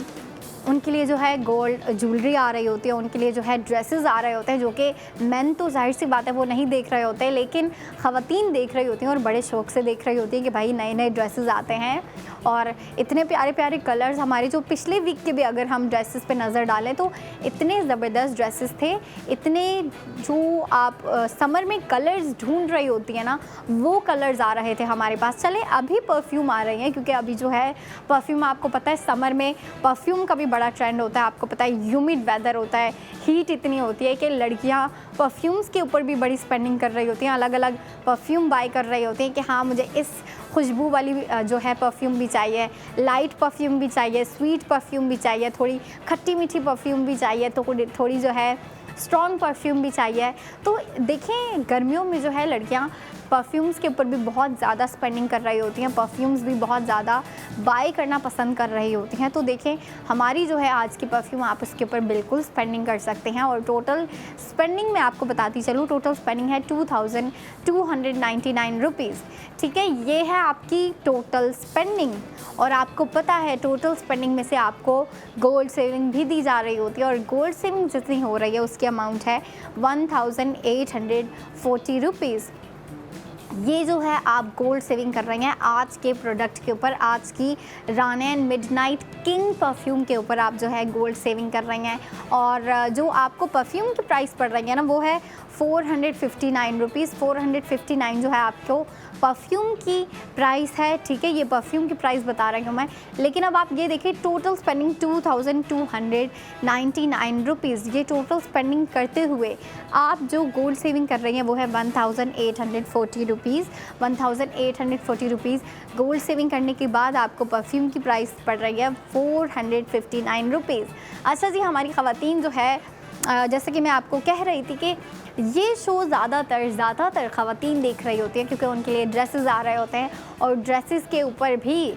उनके लिए जो है गोल्ड ज्वेलरी आ रही होती है, उनके लिए जो है ड्रेसेस आ रहे होते हैं, जो कि मेन तो जाहिर सी बात है वो नहीं देख रहे होते, लेकिन ख़वातीन देख रही होती हैं और बड़े शौक़ से देख रही होती हैं कि भाई नए नए ड्रेसेस आते हैं। और इतने प्यारे प्यारे कलर्स, हमारे जो पिछले वीक के भी अगर हम ड्रेसेस पे नज़र डालें तो इतने ज़बरदस्त ड्रेसेस थे, इतने जो आप समर में कलर्स ढूंढ रही होती है ना, वो कलर्स आ रहे थे हमारे पास। चले अभी परफ्यूम आ रही हैं, क्योंकि अभी जो है परफ्यूम, आपको पता है समर में परफ्यूम का भी बड़ा ट्रेंड होता है। आपको पता है ह्यूमिड वेदर होता है, हीट इतनी होती है कि लड़कियां परफ्यूम्स के ऊपर भी बड़ी स्पेंडिंग कर रही होती हैं, अलग अलग परफ्यूम बाय कर रही होती हैं कि हाँ मुझे इस खुशबू वाली जो है परफ्यूम भी चाहिए, लाइट परफ्यूम भी चाहिए, स्वीट परफ्यूम भी चाहिए, थोड़ी खट्टी मीठी परफ्यूम भी चाहिए, तो थोड़ी जो है स्ट्रॉन्ग परफ्यूम भी चाहिए। तो देखें गर्मियों में जो है लड़कियां परफ्यूम्स के ऊपर भी बहुत ज़्यादा स्पेंडिंग कर रही होती हैं, परफ्यूम्स भी बहुत ज़्यादा बाय करना पसंद कर रही होती हैं। तो देखें हमारी जो है आज की परफ्यूम, आप उसके ऊपर बिल्कुल स्पेंडिंग कर सकते हैं। और टोटल स्पेंडिंग मैं आपको बताती चलूँ, टोटल स्पेंडिंग है 2299 रुपीज़, ठीक है। ये है आपकी टोटल स्पेंडिंग, और आपको पता है टोटल स्पेंडिंग में से आपको गोल्ड सेविंग भी दी जा रही होती है, और गोल्ड सेविंग जितनी हो रही है उसकी अमाउंट है 1840 रुपीज़। ये जो है आप गोल्ड सेविंग कर रही हैं आज के प्रोडक्ट के ऊपर, आज की रानैन मिडनाइट किंग परफ्यूम के ऊपर आप जो है गोल्ड सेविंग कर रही हैं। और जो आपको परफ्यूम की प्राइस पड़ रही है ना, वो है 459 रुपीज़। 459 जो है आपको परफ्यूम की प्राइस है, ठीक है। ये परफ्यूम की प्राइस बता रही हूँ मैं, लेकिन अब आप ये देखिए टोटल स्पेंडिंग 2299 रुपीज़। ये टोटल स्पेंडिंग करते हुए आप जो गोल्ड सेविंग कर रही हैं वो है 1840 रुपीज़। 1840 रुपीज़ गोल्ड सेविंग करने के बाद आपको परफ्यूम की प्राइस पड़ रही है 459 रुपीज़। अच्छा जी, हमारी ख़वातीन जो है जैसे कि मैं आपको कह रही थी कि ये शो ज़्यादातर ख़वातीन देख रही होती हैं, क्योंकि उनके लिए ड्रेसेस आ रहे होते हैं, और ड्रेसेस के ऊपर भी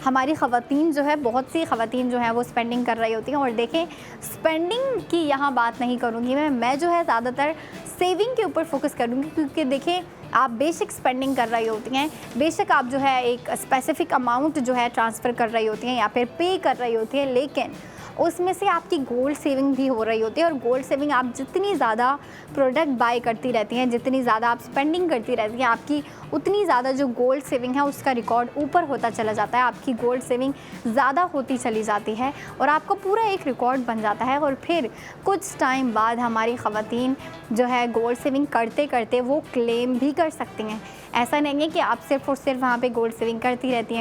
हमारी ख़वातीन जो है, बहुत सी ख़वातीन जो है वो स्पेंडिंग कर रही होती हैं। और देखें स्पेंडिंग की यहाँ बात नहीं करूँगी मैं जो है ज़्यादातर सेविंग के ऊपर फोकस करूँगी, क्योंकि देखें आप बेशक स्पेंडिंग कर रही होती हैं, बेशक आप जो है एक स्पेसिफ़िक अमाउंट जो है ट्रांसफ़र कर रही होती हैं या फिर पे कर रही होती हैं, लेकिन उसमें से आपकी गोल्ड सेविंग भी हो रही होती है। और गोल्ड सेविंग आप जितनी ज़्यादा प्रोडक्ट बाय करती रहती हैं, जितनी ज़्यादा आप स्पेंडिंग करती रहती हैं, आपकी उतनी ज़्यादा जो गोल्ड सेविंग है उसका रिकॉर्ड ऊपर होता चला जाता है, आपकी गोल्ड सेविंग ज़्यादा होती चली जाती है और आपका पूरा एक रिकॉर्ड बन जाता है। और फिर कुछ टाइम बाद हमारी ख़वातीन जो है गोल्ड सेविंग करते करते वो क्लेम भी कर सकती हैं। ऐसा नहीं है कि आप सिर्फ़ और सिर्फ वहाँ पे गोल्ड सेविंग करती रहती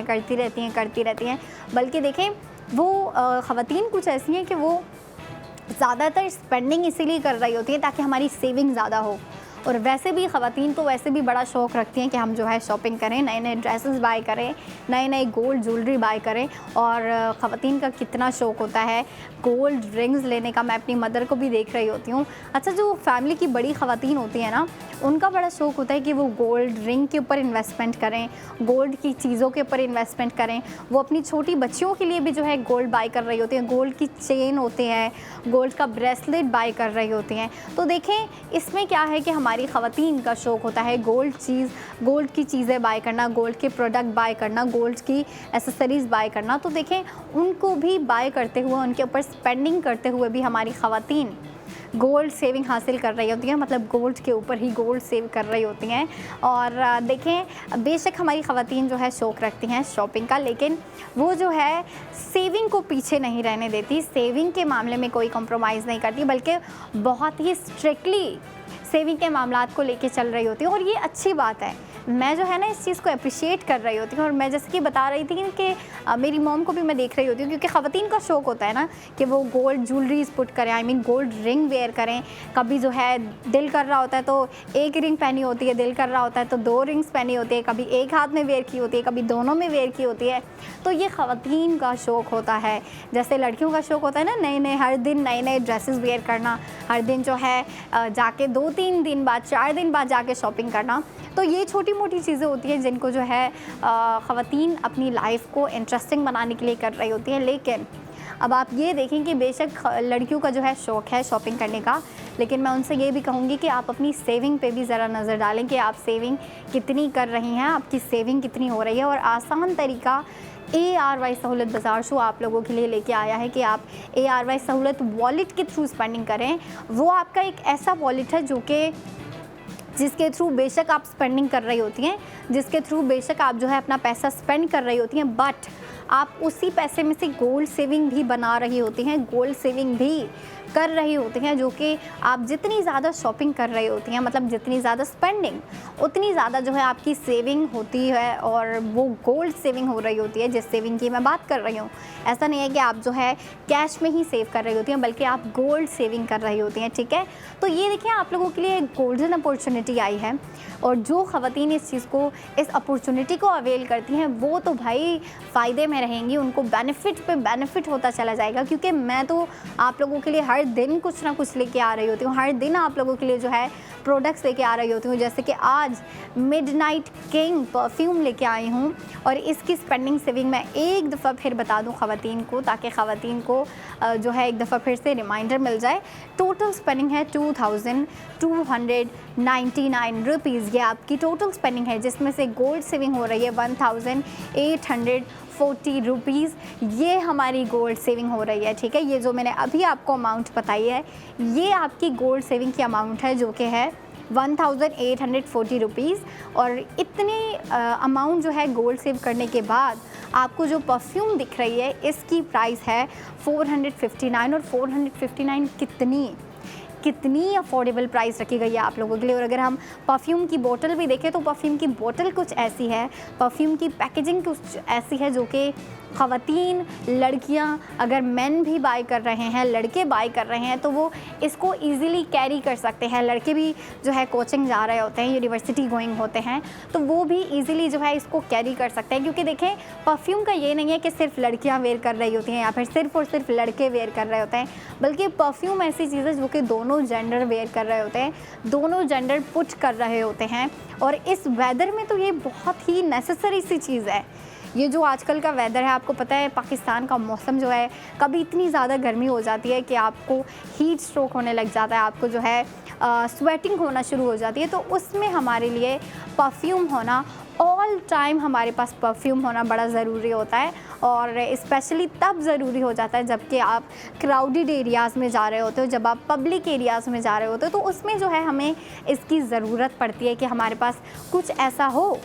हैं, बल्कि देखें वो ख़वातीन कुछ ऐसी हैं कि वो ज़्यादातर स्पेंडिंग इसीलिए कर रही होती है ताकि हमारी सेविंग ज़्यादा हो, और वैसे भी ख़वातीन तो वैसे भी बड़ा शौक़ रखती हैं कि हम जो है शॉपिंग करें, नए नए ड्रेसेस बाय करें, नए नए गोल्ड ज्वेलरी बाय करें। और ख़वातीन का कितना शौक़ होता है गोल्ड रिंग्स लेने का। मैं अपनी मदर को भी देख रही होती हूँ। अच्छा, जो फैमिली की बड़ी ख़वातीन होती हैं ना, उनका बड़ा शौक़ होता है कि वो गोल्ड रिंग के ऊपर इन्वेस्टमेंट करें, गोल्ड की चीज़ों के ऊपर इन्वेस्टमेंट करें। वो अपनी छोटी बच्चियों के लिए भी जो है गोल्ड बाय कर रही होती हैं, गोल्ड की चेन होते हैं, गोल्ड का ब्रेसलेट बाय कर रही होती हैं। तो देखें इसमें क्या है कि हमारी ख़वातीन का शौक़ होता है गोल्ड की चीज़ें बाय करना, गोल्ड के प्रोडक्ट बाय करना, गोल्ड की एसेसरीज़ बाय करना। तो देखें उनको भी बाय करते हुए, उनके ऊपर स्पेंडिंग करते हुए भी हमारी ख़वातीन गोल्ड सेविंग हासिल कर रही होती हैं, मतलब गोल्ड के ऊपर ही गोल्ड सेव कर रही होती हैं। और देखें बेशक हमारी ख़वातीन जो है शौक़ रखती हैं शॉपिंग का, लेकिन वो जो है सेविंग को पीछे नहीं रहने देती, सेविंग के मामले में कोई कॉम्प्रोमाइज़ नहीं करती, बल्कि बहुत ही स्ट्रिक्टली सेविंग के मामलात को लेके चल रही होती है। और ये अच्छी बात है, मैं जो है ना इस चीज़ को अप्रिशिएट कर रही होती हूँ। और मैं जैसे कि बता रही थी कि मेरी मॉम को भी मैं देख रही होती हूँ, क्योंकि ख़वातीन का शौक़ होता है ना कि वो गोल्ड ज्वेलरीज पुट करें, I mean gold ring wear करें। कभी जो है दिल कर रहा होता है तो एक रिंग पहनी होती है, दिल कर रहा होता है तो 2 रिंग्स पहनी होती है, कभी एक हाथ में वेयर की होती है, कभी दोनों में वेयर की होती है। तो ये ख़वातीन का शौक़ होता है। जैसे लड़कियों का शौक़ होता है ना नए नए हर दिन नए नए ड्रेसेस वेयर करना, हर दिन जो है जाके 2-3 दिन बाद 4 दिन बाद जाके शॉपिंग करना। तो ये छोटी मोटी चीज़ें होती हैं जिनको जो है ख़वातीन अपनी लाइफ को इंटरेस्टिंग बनाने के लिए कर रही होती हैं। लेकिन अब आप ये देखें कि बेशक लड़कियों का जो है शौक़ है शॉपिंग करने का, लेकिन मैं उनसे ये भी कहूँगी कि आप अपनी सेविंग पे भी ज़रा नज़र डालें कि आप सेविंग कितनी कर रही हैं, आपकी सेविंग कितनी हो रही है। और आसान तरीका ARY सहूलत बाज़ार शो आप लोगों के लिए लेके आया है कि आप ARY सहूलत वॉलेट के थ्रू स्पेंडिंग करें। वो आपका एक ऐसा वॉलेट है जिसके थ्रू बेशक आप स्पेंडिंग कर रही होती हैं, जिसके थ्रू बेशक आप जो है अपना पैसा स्पेंड कर रही होती हैं, बट आप उसी पैसे में से गोल्ड सेविंग भी बना रही होती हैं, गोल्ड सेविंग भी कर रही होती हैं, जो कि आप जितनी ज़्यादा शॉपिंग कर रही होती हैं, मतलब जितनी ज़्यादा स्पेंडिंग उतनी ज़्यादा जो है आपकी सेविंग होती है। और वो गोल्ड सेविंग हो रही होती है जिस सेविंग की मैं बात कर रही हूँ। ऐसा नहीं है कि आप जो है कैश में ही सेव कर रही होती हैं, बल्कि आप गोल्ड सेविंग कर रही होती हैं, ठीक है। तो ये देखिए आप लोगों के लिए एक गोल्डन अपॉर्चुनिटी आई है, और जो ख़वातीन इस अपॉर्चुनिटी को अवेल करती हैं वो तो भाई फ़ायदे में रहेंगी, उनको बेनिफिट पे बेनिफिट होता चला जाएगा। क्योंकि मैं तो आप लोगों के लिए हर दिन कुछ ना कुछ लेके आ रही होती हूँ, हर दिन आप लोगों के लिए जो है प्रोडक्ट्स लेके आ रही होती हूँ। जैसे कि आज मिडनाइट किंग परफ्यूम लेके आई हूँ, और इसकी स्पेंडिंग सेविंग मैं एक दफ़ा फिर बता दूँ ख़वातीन को, ताकि ख़वातीन को जो है एक दफ़ा फिर से रिमाइंडर मिल जाए। टोटल स्पेंडिंग है 2299 रुपीज़, ये आपकी टोटल स्पेंडिंग है, जिसमें से गोल्ड सेविंग हो रही है 1840 रुपीज़। ये हमारी गोल्ड सेविंग हो रही है, ठीक है। ये जो मैंने अभी आपको अमाउंट बताई है, ये आपकी गोल्ड सेविंग की अमाउंट है, जो कि है 1840 रुपीज़। और इतनी अमाउंट जो है गोल्ड सेव करने के बाद आपको जो परफ्यूम दिख रही है इसकी प्राइस है 459। और 459 कितनी अफोर्डेबल प्राइस रखी गई है आप लोगों के लिए। और अगर हम परफ्यूम की बोतल भी देखें तो परफ्यूम की बोतल कुछ ऐसी है, परफ्यूम की पैकेजिंग कुछ ऐसी है, जो कि ख़वातीन, लड़कियां, अगर मेन भी बाय कर रहे हैं, लड़के बाय कर रहे हैं, तो वो इसको इजीली कैरी कर सकते हैं। लड़के भी जो है कोचिंग जा रहे होते हैं, यूनिवर्सिटी गोइंग होते हैं, तो वो भी इजीली जो है इसको कैरी कर सकते हैं। क्योंकि देखें परफ्यूम का ये नहीं है कि सिर्फ लड़कियाँ वेयर कर रही होती हैं या फिर सिर्फ और सिर्फ लड़के वेयर कर रहे होते हैं, बल्कि परफ्यूम ऐसी चीज़ है जो कि दोनों जेंडर वेयर कर रहे होते हैं, दोनों जेंडर पुट कर रहे होते हैं। और इस वेदर में तो ये बहुत ही नेसेसरी सी चीज़ है। ये जो आजकल का वेदर है, आपको पता है पाकिस्तान का मौसम जो है, कभी इतनी ज़्यादा गर्मी हो जाती है कि आपको हीट स्ट्रोक होने लग जाता है, आपको जो है स्वेटिंग होना शुरू हो जाती है। तो उसमें हमारे लिए परफ्यूम होना, ऑल टाइम हमारे पास परफ्यूम होना बड़ा ज़रूरी होता है। और स्पेशली तब ज़रूरी हो जाता है जबकि आप क्राउडेड एरियाज़ में जा रहे होते हो, जब आप पब्लिक एरियाज़ में जा रहे होते हो, तो उसमें जो है हमें इसकी ज़रूरत पड़ती है कि हमारे पास कुछ ऐसा हो,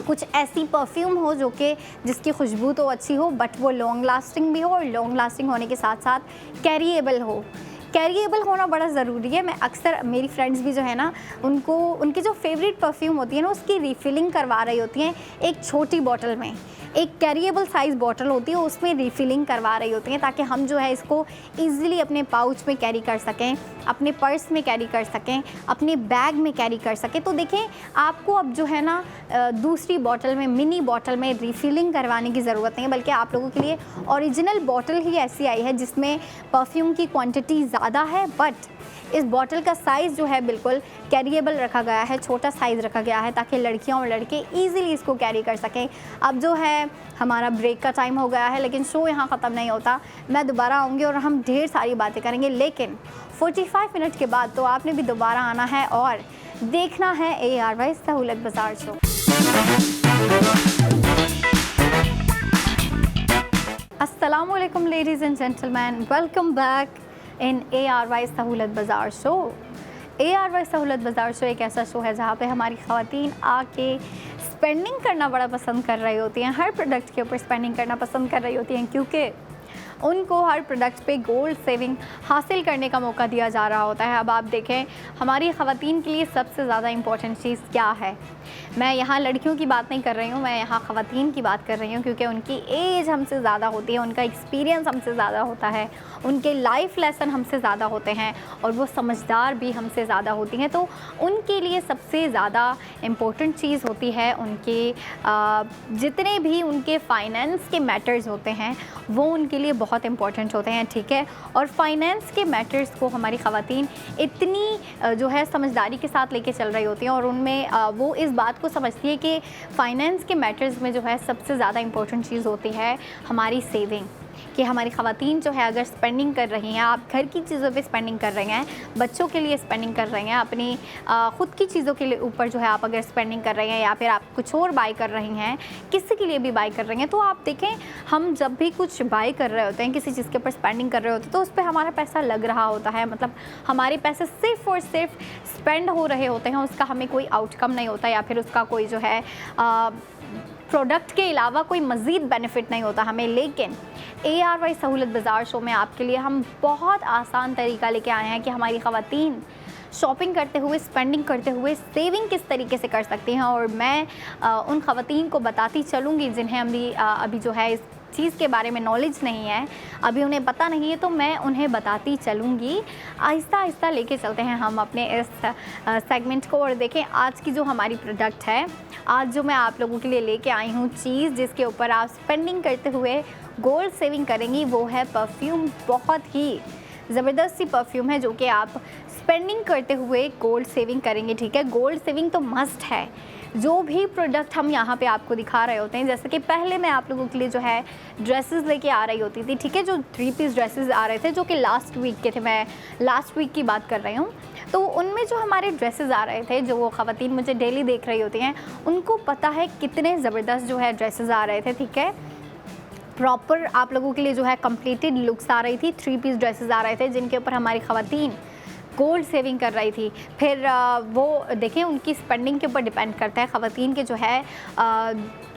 कुछ ऐसी परफ्यूम हो जो कि जिसकी खुशबू तो अच्छी हो, बट वो लॉन्ग लास्टिंग भी हो, और लॉन्ग लास्टिंग होने के साथ साथ कैरिएबल हो। कैरिएबल होना बड़ा ज़रूरी है। मैं अक्सर मेरी फ्रेंड्स भी जो है ना, उनको उनकी जो फेवरेट परफ्यूम होती है ना, उसकी रिफ़िलिंग करवा रही होती हैं एक छोटी बॉटल में। एक कैरिएबल साइज़ बॉटल होती है, उसमें रिफ़िलिंग करवा रही होती हैं, ताकि हम जो है इसको ईज़िली अपने पाउच में कैरी कर सकें, अपने पर्स में कैरी कर सकें, अपने बैग में कैरी कर सकें। तो देखें, आपको अब जो है ना दूसरी बॉटल में, मिनी बॉटल में रिफ़िलिंग करवाने की ज़रूरत नहीं है, बल्कि आप लोगों के लिए ओरिजिनल बॉटल ही ऐसी आई है जिसमें परफ्यूम की क्वांटिटी ज़्यादा है, बट इस बॉटल का साइज़ जो है बिल्कुल कैरिएबल रखा गया है, छोटा साइज़ रखा गया है, ताकि लड़कियां और लड़के इजीली इसको कैरी कर सकें। अब जो है हमारा ब्रेक का टाइम हो गया है, लेकिन शो यहाँ ख़त्म नहीं होता। मैं दोबारा आऊँगी और हम ढेर सारी बातें करेंगे, लेकिन 45 मिनट के बाद तो आपने भी दोबारा आना है और देखना है ARY सहूलत बाज़ार शो। अस्सलामुअलैकुम ladies and gentleman, welcome back in ARY सहूलत बाज़ार शो। ARY सहूलत बाज़ार शो एक ऐसा शो है जहाँ पे हमारी ख़वातीन आके स्पेंडिंग करना बड़ा पसंद कर रही होती हैं, हर प्रोडक्ट के ऊपर स्पेंडिंग करना पसंद कर रही होती हैं, क्योंकि उनको हर प्रोडक्ट पे गोल्ड सेविंग हासिल करने का मौका दिया जा रहा होता है। अब आप देखें, हमारी ख़वातीन के लिए सबसे ज़्यादा इम्पॉर्टेंट चीज़ क्या है। मैं यहाँ लड़कियों की बात नहीं कर रही हूँ, मैं यहाँ ख़वातीन की बात कर रही हूँ, क्योंकि उनकी एज हमसे ज़्यादा होती है, उनका एक्सपीरियंस हमसे ज़्यादा होता है, उनके लाइफ लेसन हमसे ज़्यादा होते हैं और वो समझदार भी हमसे ज़्यादा होती हैं। तो उनके लिए सबसे ज़्यादा इम्पोर्टेंट चीज़ होती है उनके जितने भी उनके फाइनेंस के मैटर्स होते हैं, वो उनके लिए बहुत इम्पोर्टेंट होते हैं, ठीक है। और फाइनेंस के मैटर्स को हमारी ख़वातीन इतनी जो है समझदारी के साथ लेके चल रही होती हैं, और उनमें वो इस बात को समझती है कि फ़ाइनेंस के मैटर्स में जो है सबसे ज़्यादा इम्पोर्टेंट चीज़ होती है हमारी सेविंग। कि हमारी ख़वातीन जो है अगर स्पेंडिंग कर रही हैं, आप घर की चीज़ों पे स्पेंडिंग कर रही हैं, बच्चों के लिए स्पेंडिंग कर रही हैं, अपनी ख़ुद की चीज़ों के लिए ऊपर जो है आप अगर स्पेंडिंग कर रही हैं, या फिर आप कुछ और बाय कर रही हैं, किसी के लिए भी बाय कर रही हैं, तो आप देखें, हम जब भी कुछ बाय कर रहे होते हैं, किसी चीज़ के ऊपर स्पेंडिंग कर रहे होते हैं, तो उस पर हमारा पैसा लग रहा होता है, मतलब हमारे पैसे सिर्फ़ और सिर्फ स्पेंड हो रहे होते हैं, उसका हमें कोई आउटकम नहीं होता, या फिर उसका कोई जो है प्रोडक्ट के अलावा कोई मज़ीद बेनिफिट नहीं होता हमें। लेकिन ARY सहूलत बाज़ार शो में आपके लिए हम बहुत आसान तरीका लेके आए हैं कि हमारी ख़वातीन शॉपिंग करते हुए, स्पेंडिंग करते हुए सेविंग किस तरीके से कर सकती हैं। और मैं उन ख़वातीन को बताती चलूँगी जिन्हें अभी जो है इस चीज़ के बारे में नॉलेज नहीं है, अभी उन्हें पता नहीं है, तो मैं उन्हें बताती चलूँगी। आहिस्ता आहिस्ता लेके चलते हैं हम अपने इस सेगमेंट को। और देखें, आज की जो हमारी प्रोडक्ट है, आज जो मैं आप लोगों के लिए लेके आई हूँ चीज़, जिसके ऊपर आप स्पेंडिंग करते हुए गोल्ड सेविंग करेंगी, वो है परफ्यूम। बहुत ही ज़बरदस्त सी परफ्यूम है जो कि आप स्पेंडिंग करते हुए गोल्ड सेविंग करेंगे, ठीक है। गोल्ड सेविंग तो मस्ट है। जो भी प्रोडक्ट हम यहाँ पे आपको दिखा रहे होते हैं, जैसे कि पहले मैं आप लोगों के लिए जो है ड्रेसेस लेके आ रही होती थी, ठीक है, जो 3 पीस ड्रेसेस आ रहे थे, जो कि लास्ट वीक के थे, मैं लास्ट वीक की बात कर रही हूँ। तो उनमें जो हमारे ड्रेसेस आ रहे थे, जो वो ख़वातीन मुझे डेली देख रही होती हैं, उनको पता है कितने ज़बरदस्त जो है ड्रेसेस आ रहे थे, ठीक है। प्रॉपर आप लोगों के लिए जो है कंप्लीटेड लुक्स आ रही थी, 3 पीस ड्रेसेस आ रहे थे, जिनके ऊपर हमारी ख़वातीन गोल्ड सेविंग कर रही थी। फिर वो देखें, उनकी स्पेंडिंग के ऊपर डिपेंड करता है, ख़वातीन के जो है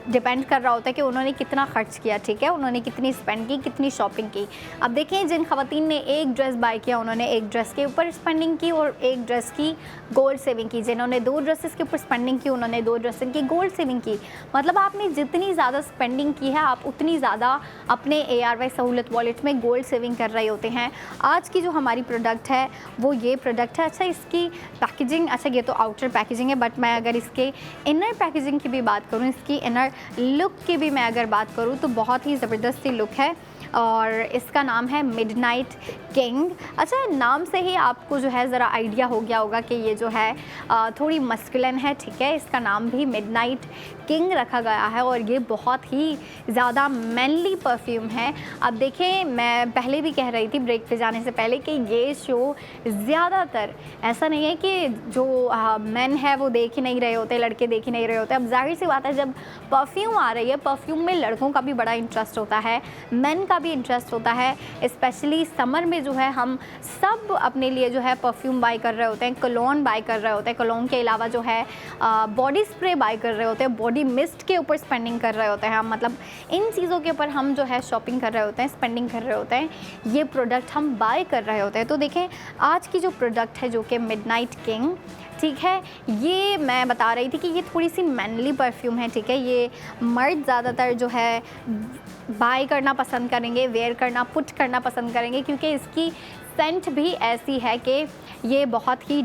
डिपेंड कर रहा होता है कि उन्होंने कितना ख़र्च किया, ठीक है, उन्होंने कितनी स्पेंड की, कितनी शॉपिंग की। अब देखें, जिन ख़वातीन ने एक ड्रेस बाय किया, उन्होंने एक ड्रेस के ऊपर स्पेंडिंग की और एक ड्रेस की गोल्ड सेविंग की। जिन्होंने 2 ड्रेसेस के ऊपर स्पेंडिंग की, उन्होंने 2 ड्रेसेस की गोल्ड सेविंग की। मतलब आपने जितनी ज़्यादा स्पेंडिंग की है, आप उतनी ज़्यादा अपने ARY सहूलत वॉलेट में गोल्ड सेविंग कर रहे होते हैं। आज की जो हमारी प्रोडक्ट है वो ये प्रोडक्ट है। अच्छा, इसकी पैकेजिंग, अच्छा ये तो आउटर पैकेजिंग है, बट मैं अगर इसके इनर पैकेजिंग की भी बात करूँ, इसकी इनर लुक की भी मैं अगर बात करूँ, तो बहुत ही ज़बरदस्ती लुक है। और इसका नाम है मिडनाइट किंग। अच्छा, नाम से ही आपको जो है ज़रा आइडिया हो गया होगा कि ये जो है थोड़ी मस्कुलिन है, ठीक है। इसका नाम भी मिडनाइट किंग रखा गया है और ये बहुत ही ज़्यादा मैनली परफ्यूम है। अब देखें, मैं पहले भी कह रही थी ब्रेक पे जाने से पहले कि ये शो ज़्यादातर ऐसा नहीं है कि जो मैन है वो देख ही नहीं रहे होते, लड़के देख ही नहीं रहे होते। अब जाहिर सी बात है, जब परफ्यूम आ रही है, परफ्यूम में लड़कों का भी बड़ा इंटरेस्ट होता है, मैन का भी इंटरेस्ट होता है, स्पेशली समर में जो है हम सब अपने लिए जो है परफ्यूम बाय कर रहे होते हैं, कोलोन बाय कर रहे होते हैं, कोलोन के अलावा जो है बॉडी स्प्रे बाय कर रहे होते हैं, बॉडी मिस्ट के ऊपर स्पेंडिंग कर रहे होते हैं हम, मतलब इन चीज़ों के ऊपर हम जो है शॉपिंग कर रहे होते हैं, स्पेंडिंग कर रहे होते हैं, ये प्रोडक्ट हम बाय कर रहे होते हैं। तो देखें आज की जो प्रोडक्ट है जो कि मिडनाइट किंग, ठीक है, ये मैं बता रही थी कि ये थोड़ी सी मैनली परफ्यूम है, ठीक है, ये मर्द ज़्यादातर जो है बाय करना पसंद करेंगे, वेयर करना, पुट करना पसंद करेंगे, क्योंकि इसकी सेंट भी ऐसी है कि ये बहुत ही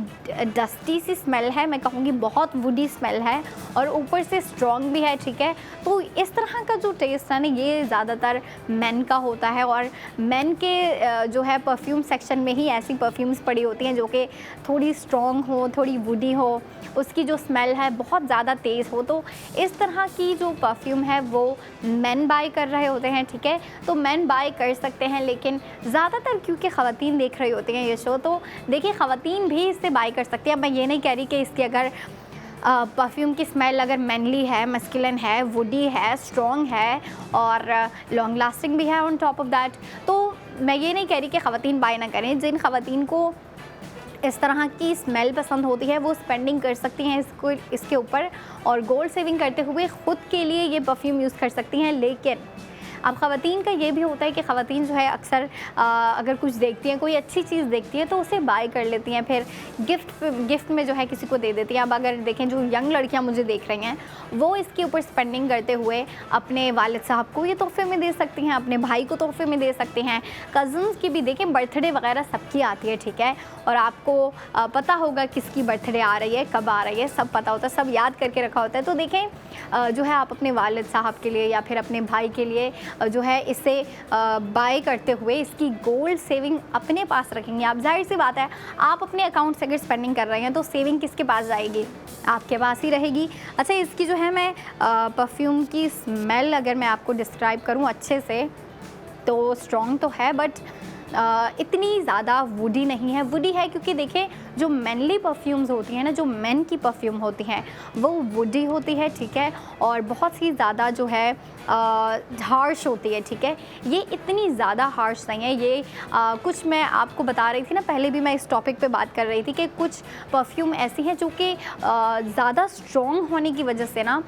डस्टी सी स्मेल है, मैं कहूँगी बहुत वुडी स्मेल है, और ऊपर से स्ट्रॉन्ग भी है, ठीक है। तो इस तरह का जो टेस्ट है ना, ये ज़्यादातर मेन का होता है, और मेन के जो है परफ्यूम सेक्शन में ही ऐसी परफ्यूम्स पड़ी होती हैं जो कि थोड़ी स्ट्रॉन्ग हो, थोड़ी वुडी हो, उसकी जो स्मेल है बहुत ज़्यादा तेज़ हो। तो इस तरह की जो परफ्यूम है वो मेन बाय कर रहे होते हैं, ठीक है। तो मेन बाय कर सकते हैं, लेकिन ज़्यादातर क्योंकि ख़वातीन देख रही होती हैं ये शो, तो देखिए ख़वातीन भी इससे बाय कर सकती हैं। अब मैं ये नहीं कह रही कि इसकी अगर परफ्यूम की स्मेल अगर मैनली है, मस्कुलिन है, वुडी है, स्ट्रॉन्ग है और लॉन्ग लास्टिंग भी है ऑन टॉप ऑफ दैट, तो मैं ये नहीं कह रही कि ख़वातीन बाय ना करें। जिन ख़वातीन को इस तरह की स्मेल पसंद होती है वो स्पेंडिंग कर सकती हैं इसके ऊपर, और गोल्ड सेविंग करते हुए ख़ुद के लिए ये परफ्यूम यूज़ कर सकती हैं। लेकिन अब ख़वातीन का ये भी होता है कि ख़वातीन जो है अक्सर अगर कुछ देखती हैं, कोई अच्छी चीज़ देखती है तो उसे बाय कर लेती हैं, फिर गिफ्ट में जो है किसी को दे देती हैं। अब अगर देखें जो यंग लड़कियां मुझे देख रही हैं, वो इसके ऊपर स्पेंडिंग करते हुए अपने वालिद साहब को ये तोहफे में दे सकती हैं, अपने भाई को तोहफे में दे सकती हैं, कज़न्स की भी देखें, बर्थडे वगैरह सबकी आती है, ठीक है, और आपको पता होगा किसकी बर्थडे आ रही है, कब आ रही है, सब पता होता है, सब याद करके रखा होता है। तो देखें जो है आप अपने वालिद साहब के लिए या फिर अपने भाई के लिए जो है इसे बाय करते हुए इसकी गोल्ड सेविंग अपने पास रखेंगे आप। जाहिर सी बात है, आप अपने अकाउंट से अगर स्पेंडिंग कर रहे हैं तो सेविंग किसके पास जाएगी? आपके पास ही रहेगी। अच्छा, इसकी जो है मैं परफ्यूम की स्मेल अगर मैं आपको डिस्क्राइब करूं अच्छे से, तो स्ट्रॉन्ग तो है बट इतनी ज़्यादा वुडी नहीं है। वुडी है क्योंकि देखिए जो मैनली परफ्यूम्स होती हैं ना, जो मेन की परफ्यूम होती हैं वो वुडी होती है, ठीक है, और बहुत ही ज़्यादा जो है हार्श होती है, ठीक है। ये इतनी ज़्यादा हार्श नहीं है। ये कुछ मैं आपको बता रही थी ना, पहले भी मैं इस टॉपिक पे बात कर रही थी कि कुछ परफ्यूम ऐसी हैं जो कि ज़्यादा स्ट्रॉन्ग होने की वजह से ना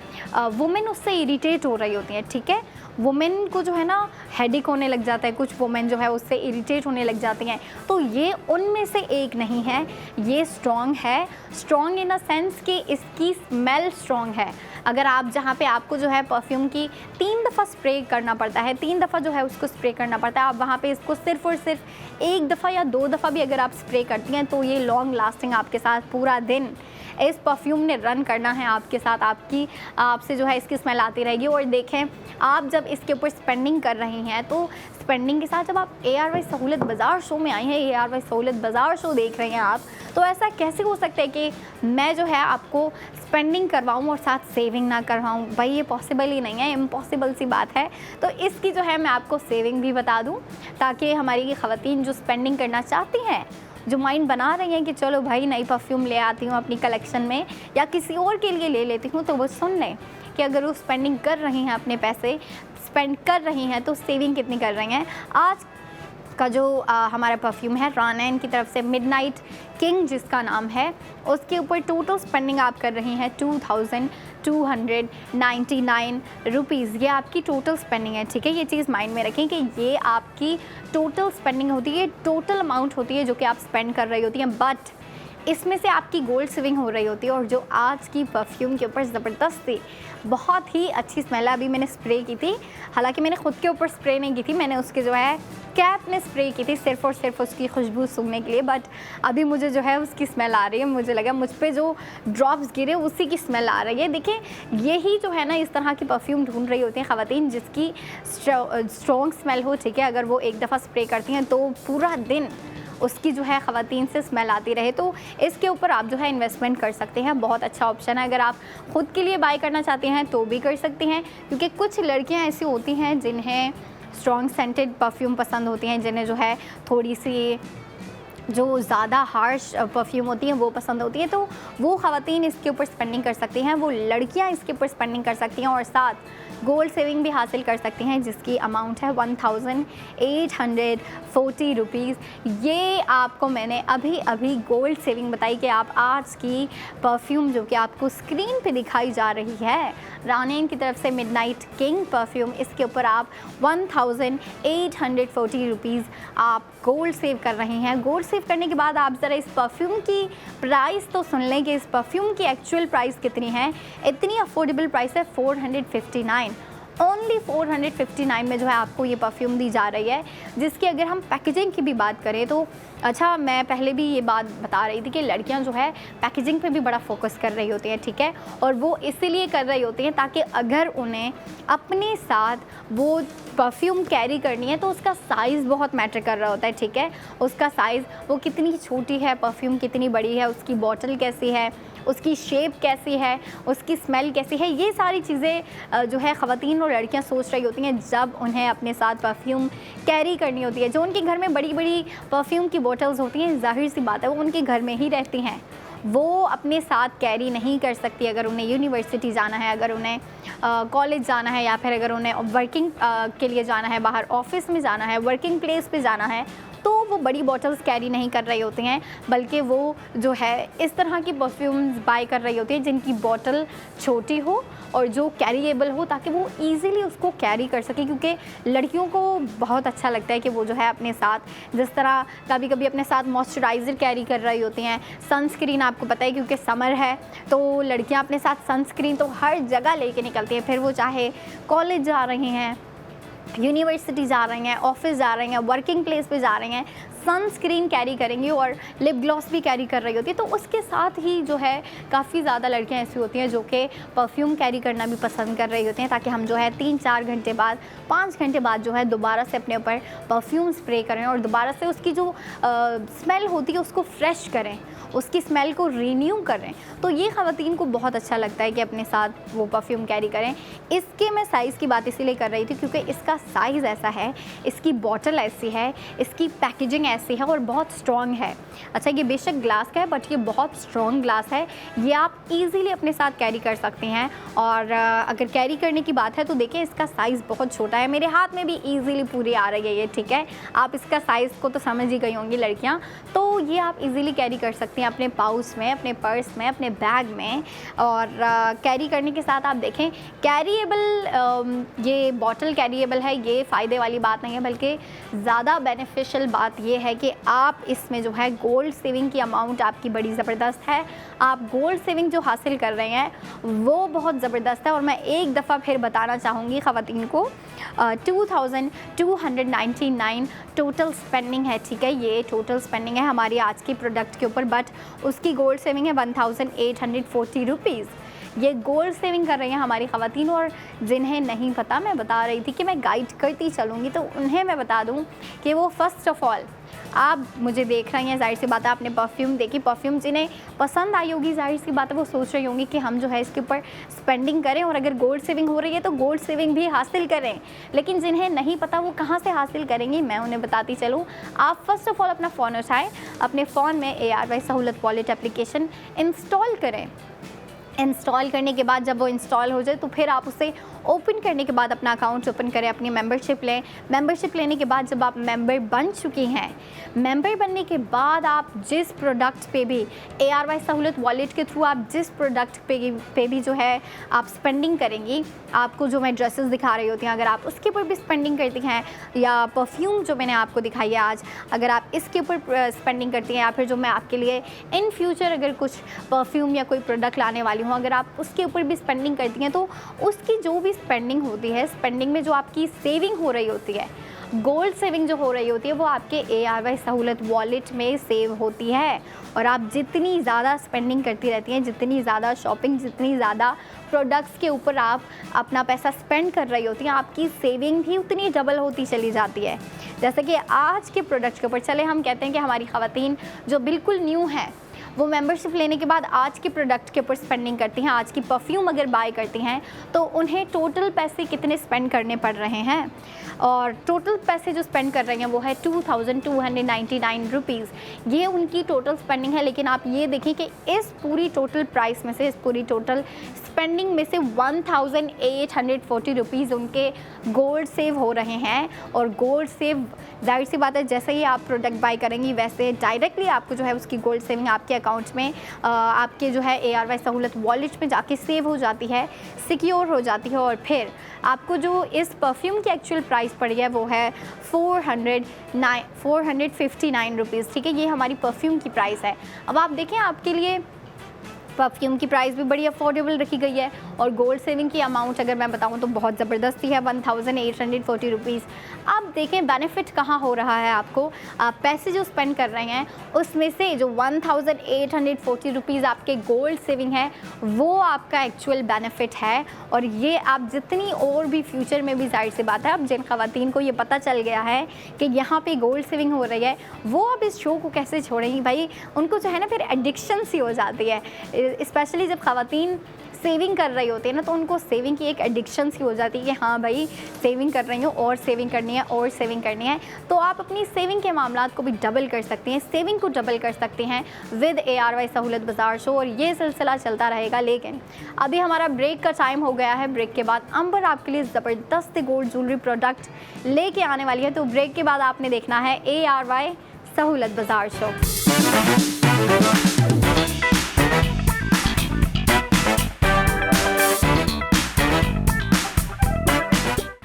वुमेन उससे इरिटेट हो रही होती हैं, ठीक है। वुमेन को जो है ना हेडेक होने लग जाता है, कुछ वुमेन जो है उससे इरिटेट होने लग जाती हैं। तो ये उनमें से एक नहीं है, ये स्ट्रॉन्ग है। स्ट्रॉन्ग इन अ सेंस कि इसकी स्मेल स्ट्रॉन्ग है। अगर आप जहाँ पे आपको जो है परफ्यूम की 3 दफ़ा स्प्रे करना पड़ता है, 3 दफ़ा जो है उसको स्प्रे करना पड़ता है, आप वहाँ पे इसको सिर्फ़ और सिर्फ 1 दफ़ा या 2 दफ़ा भी अगर आप स्प्रे करती हैं तो ये लॉन्ग लास्टिंग आपके साथ पूरा दिन इस परफ्यूम ने रन करना है आपके साथ, आपसे जो है इसकी स्मेल आती रहेगी। और देखें आप जब इसके ऊपर स्पेंडिंग कर रही हैं तो स्पेंडिंग के साथ जब आप ARY सहूलत बाज़ार शो में आई हैं, ARY सहूलत बाज़ार शो देख रही हैं आप, तो ऐसा कैसे हो सकता है कि मैं जो है आपको स्पेंडिंग करवाऊँ और साथ सेविंग ना करवाऊँ? भाई ये पॉसिबल ही नहीं है, इम्पॉसिबल सी बात है। तो इसकी जो है मैं आपको सेविंग भी बता दूँ, ताकि हमारी ख़वातीन जो स्पेंडिंग करना चाहती हैं, जो माइंड बना रही हैं कि चलो भाई नई परफ्यूम ले आती हूँ अपनी कलेक्शन में या किसी और के लिए ले लेती हूँ, तो वो सुन लें कि अगर वो स्पेंडिंग कर रही हैं, अपने पैसे स्पेंड कर रही हैं, तो सेविंग कितनी कर रही हैं। आज का जो हमारा परफ्यूम है रानैन की तरफ से मिडनाइट किंग जिसका नाम है, उसके ऊपर टोटल स्पेंडिंग आप कर रही हैं 2299 रुपीज़। ये आपकी टोटल स्पेंडिंग है, ठीक है। ये चीज़ माइंड में रखें कि ये आपकी टोटल स्पेंडिंग होती है, टोटल अमाउंट होती है जो कि आप स्पेंड कर रही होती हैं, बट इसमें से आपकी गोल्ड सेविंग हो रही होती है। और जो आज की परफ्यूम के ऊपर ज़बरदस्ती बहुत ही अच्छी स्मेल है, अभी मैंने स्प्रे की थी, हालांकि मैंने ख़ुद के ऊपर स्प्रे नहीं की थी, मैंने उसके जो है कैप में स्प्रे की थी सिर्फ़ और सिर्फ उसकी खुशबू सूंघने के लिए, बट अभी मुझे जो है उसकी स्मेल आ रही है। मुझे लगा मुझ पे जो ड्रॉप्स गिरे उसी की स्मेल आ रही है। देखिए यही जो है ना, इस तरह की परफ्यूम ढूंढ रही होती हैं ख़वातीन जिसकी स्ट्रॉन्ग स्मेल हो, ठीक है। अगर वो एक दफ़ा स्प्रे करती हैं तो पूरा दिन उसकी जो है ख़वातीन से स्मेल आती रहे, तो इसके ऊपर आप जो है इन्वेस्टमेंट कर सकते हैं। बहुत अच्छा ऑप्शन है। अगर आप ख़ुद के लिए बाय करना चाहते हैं तो भी कर सकती हैं, क्योंकि कुछ लड़कियां ऐसी होती हैं जिन्हें स्ट्रॉन्ग सेंटेड परफ्यूम पसंद होती हैं, जिन्हें जो है थोड़ी सी जो ज़्यादा हार्श परफ्यूम होती हैं वो पसंद होती है, तो वो ख़वातीन इसके ऊपर स्पेंडिंग कर सकती हैं, वो लड़कियां इसके ऊपर स्पेंडिंग कर सकती हैं और साथ गोल्ड सेविंग भी हासिल कर सकती हैं, जिसकी अमाउंट है 1840 रुपीज़। ये आपको मैंने अभी अभी गोल्ड सेविंग बताई कि आप आज की परफ्यूम जो कि आपको स्क्रीन पे दिखाई जा रही है, रानीन की तरफ से मिडनाइट किंग परफ्यूम, इसके ऊपर आप 1840 रुपीज़ आप गोल्ड सेव कर रही हैं। गोल्ड सेव करने के बाद आप ज़रा इस परफ्यूम की प्राइस तो सुन लें कि इस परफ्यूम की एक्चुअल प्राइस कितनी है। इतनी अफोर्डेबल प्राइस है, 459, ओनली 459 में जो है आपको ये परफ्यूम दी जा रही है। जिसकी अगर हम पैकेजिंग की भी बात करें तो अच्छा, मैं पहले भी ये बात बता रही थी कि लड़कियां जो है पैकेजिंग पे भी बड़ा फोकस कर रही होती हैं, ठीक है, और वो इसीलिए कर रही होती हैं ताकि अगर उन्हें अपने साथ वो परफ्यूम कैरी करनी है तो उसका साइज़ बहुत मैटर कर रहा होता है, ठीक है। उसका साइज़, वो कितनी छोटी है परफ्यूम, कितनी बड़ी है, उसकी बॉटल कैसी है, उसकी शेप कैसी है, उसकी स्मेल कैसी है, ये सारी चीज़ें जो है ख़वातीन और लड़कियां सोच रही होती हैं जब उन्हें अपने साथ परफ्यूम कैरी करनी होती है। जो उनके घर में बड़ी बड़ी परफ्यूम की बोतल्स होती हैं, जाहिर सी बात है वो उनके घर में ही रहती हैं, वो अपने साथ कैरी नहीं कर सकती। अगर उन्हें यूनिवर्सिटी जाना है, अगर उन्हें कॉलेज जाना है, या फिर अगर उन्हें वर्किंग के लिए जाना है, बाहर ऑफिस में जाना है, वर्किंग प्लेस पे जाना है, तो वो बड़ी बॉटल्स कैरी नहीं कर रही होती हैं, बल्कि वो जो है इस तरह की परफ्यूम्स बाय कर रही होती है जिनकी बॉटल छोटी हो और जो कैरीएबल हो, ताकि वो इजीली उसको कैरी कर सके। क्योंकि लड़कियों को बहुत अच्छा लगता है कि वो जो है अपने साथ, जिस तरह कभी कभी अपने साथ मॉइस्चराइज़र कैरी कर रही होती हैं, सनस्क्रीन, आपको पता है क्योंकि समर है तो लड़कियां अपने साथ सनस्क्रीन तो हर जगह लेके निकलती हैं, फिर वो चाहे कॉलेज जा रही हैं, यूनिवर्सिटी जा रही हैं, ऑफिस जा रही हैं, वर्किंग प्लेस पे जा रही हैं, सनस्क्रीन कैरी करेंगी और लिप ग्लॉस भी कैरी कर रही होती है। तो उसके साथ ही जो है काफ़ी ज़्यादा लड़कियां ऐसी होती हैं जो कि परफ्यूम कैरी करना भी पसंद कर रही होती हैं, ताकि हम जो है 3-4 घंटे बाद, 5 घंटे बाद जो है दोबारा से अपने ऊपर परफ्यूम स्प्रे करें और दोबारा से उसकी जो स्मेल होती है उसको फ्रेश करें, उसकी स्मेल को रीन्यू करें। तो ये ख़वातीन को बहुत अच्छा लगता है कि अपने साथ वो परफ्यूम कैरी करें। इसके मैं साइज़ की बात इसीलिए कर रही थी क्योंकि इसका साइज़ ऐसा है, इसकी बॉटल ऐसी है, इसकी पैकेजिंग ऐसी है और बहुत स्ट्रॉन्ग है। अच्छा, ये बेशक ग्लास का है बट ये बहुत स्ट्रॉन्ग ग्लास है, ये आप इजीली अपने साथ कैरी कर सकती हैं। और अगर कैरी करने की बात है तो देखिए इसका साइज़ बहुत छोटा है, मेरे हाथ में भी इजीली पूरी आ रही है ये, ठीक है। आप इसका साइज़ को तो समझ ही गई होंगी लड़कियां, तो ये आप इजीली कैरी कर सकती हैं अपने पाउच में, अपने पर्स में, अपने बैग में। और कैरी करने के साथ आप देखें कैरीएबल, ये बॉटल कैरीएबल है, ये फ़ायदे वाली बात नहीं है, बल्कि ज़्यादा बेनिफिशियल बात ये है कि आप इसमें जो है गोल्ड सेविंग की अमाउंट आपकी बड़ी ज़बरदस्त है। आप गोल्ड सेविंग जो हासिल कर रहे हैं वो बहुत ज़बरदस्त है। और मैं एक दफ़ा फिर बताना चाहूँगी ख़वातीन को, 2299 टोटल स्पेंडिंग है, ठीक है, ये टोटल स्पेंडिंग है हमारी आज की प्रोडक्ट के ऊपर, बट उसकी गोल्ड सेविंग है 1840 रुपीज़। ये गोल्ड सेविंग कर रही हैं हमारी ख़वातीन। और जिन्हें नहीं पता, मैं बता रही थी कि मैं गाइड करती चलूँगी, तो उन्हें मैं बता दूँ कि वो फ़र्स्ट ऑफ़ ऑल, आप मुझे देख रही हैं, जाहिर सी बात है आपने परफ्यूम देखी, परफ्यूम जिन्हें पसंद आई होगी, जाहिर सी बात है वो सोच रही होंगी कि हम जो है इसके ऊपर स्पेंडिंग करें और अगर गोल्ड सेविंग हो रही है तो गोल्ड सेविंग भी हासिल करें। लेकिन जिन्हें नहीं पता वो कहाँ से हासिल करेंगी, मैं उन्हें बताती चलूँ। आप फर्स्ट ऑफ़ ऑल अपना फ़ोन उठाएँ, अपने फ़ोन में ARY सहूलत वॉलेट एप्लीकेशन इंस्टॉल करें। इंस्टॉल करने के बाद जब वो इंस्टॉल हो जाए तो फिर आप उसे ओपन करने के बाद अपना अकाउंट ओपन करें, अपनी मेंबरशिप लें। मेंबरशिप लेने के बाद जब आप मेंबर बन चुकी हैं, मेंबर बनने के बाद आप जिस प्रोडक्ट पे भी ARY सहूलत वॉलेट के थ्रू आप जिस प्रोडक्ट पे भी जो है आप स्पेंडिंग करेंगी, आपको जो मैं ड्रेसेस दिखा रही होती हैं, अगर आप उसके ऊपर भी स्पेंडिंग करती हैं, या परफ्यूम जो मैंने आपको दिखाई है आज, अगर आप इसके ऊपर स्पेंडिंग करती हैं, या फिर जो मैं आपके लिए इन फ्यूचर अगर कुछ परफ्यूम या कोई प्रोडक्ट लाने वाली हूँ, अगर आप उसके ऊपर भी स्पेंडिंग करती हैं, तो उसकी जो भी स्पेंडिंग होती है, स्पेंडिंग में जो आपकी सेविंग हो रही होती है, गोल्ड सेविंग जो हो रही होती है, वो आपके ARY सहूलत वॉलेट में सेव होती है। और आप जितनी ज़्यादा स्पेंडिंग करती रहती हैं, जितनी ज़्यादा शॉपिंग, जितनी ज़्यादा प्रोडक्ट्स के ऊपर आप अपना पैसा स्पेंड कर रही होती हैं, आपकी सेविंग भी उतनी डबल होती चली जाती है। जैसे कि आज के प्रोडक्ट के ऊपर चले हम कहते हैं कि हमारी ख़वातीन जो बिल्कुल न्यू है वो मेंबरशिप लेने के बाद आज के प्रोडक्ट के ऊपर स्पेंडिंग करती हैं, आज की परफ्यूम अगर बाय करती हैं तो उन्हें टोटल पैसे कितने स्पेंड करने पड़ रहे हैं, और टोटल पैसे जो स्पेंड कर रही हैं वो है 2299 रुपीज़। ये उनकी टोटल स्पेंडिंग है। लेकिन आप ये देखें कि इस पूरी टोटल प्राइस में से, इस पूरी टोटल स्पेंडिंग में से 1840 रुपीज़ उनके गोल्ड सेव हो रहे हैं। और गोल्ड सेव, जाहिर सी बात है, जैसे ही आप प्रोडक्ट बाय करेंगी वैसे डायरेक्टली आपको जो है उसकी गोल्ड सेविंग आपके अकाउंट्स में, आपके जो है ARY सहूलत वॉलेट में जाके सेव हो जाती है, सिक्योर हो जाती है। और फिर आपको जो इस परफ्यूम की एक्चुअल प्राइस पड़ी है वो है 459 रुपीज़। ठीक है, ये हमारी परफ्यूम की प्राइस है। अब आप देखें, आपके लिए परफ्यूम की प्राइस भी बड़ी अफोर्डेबल रखी गई है, और गोल्ड सेविंग की अमाउंट अगर मैं बताऊं तो बहुत ज़बरदस्ती है, 1840 रुपीज़। अब देखें बेनिफिट कहाँ हो रहा है आपको। आप पैसे जो स्पेंड कर रहे हैं उसमें से जो 1840 रुपीज़ आपके गोल्ड सेविंग है वो आपका एक्चुअल बेनिफिट है। और ये आप जितनी और भी फ्यूचर में भी, जाहिर सी बात है, अब जिन ख़वातीन को ये पता चल गया है कि यहाँ पे गोल्ड सेविंग हो रही है, वो अब इस शो को कैसे छोड़ेंगी भाई। उनको जो है ना फिर एडिक्शन सी हो जाती है, स्पेशली जब ख़वातीन सेविंग कर रही होती है ना, तो उनको सेविंग की एक एडिक्शन सी हो जाती है कि हाँ भाई सेविंग कर रही हूँ और सेविंग करनी है और सेविंग करनी है। तो आप अपनी सेविंग के मामलात को भी डबल कर सकती हैं, सेविंग को डबल कर सकती हैं विद ARY सहूलत बाज़ार शो, और ये सिलसिला चलता रहेगा। लेकिन अभी हमारा ब्रेक का टाइम हो गया है। ब्रेक के बाद अंबर आपके लिए ज़बरदस्त गोल्ड ज्वेलरी प्रोडक्ट लेके आने वाली है। तो ब्रेक के बाद आपने देखना है ARY सहूलत बाज़ार शो।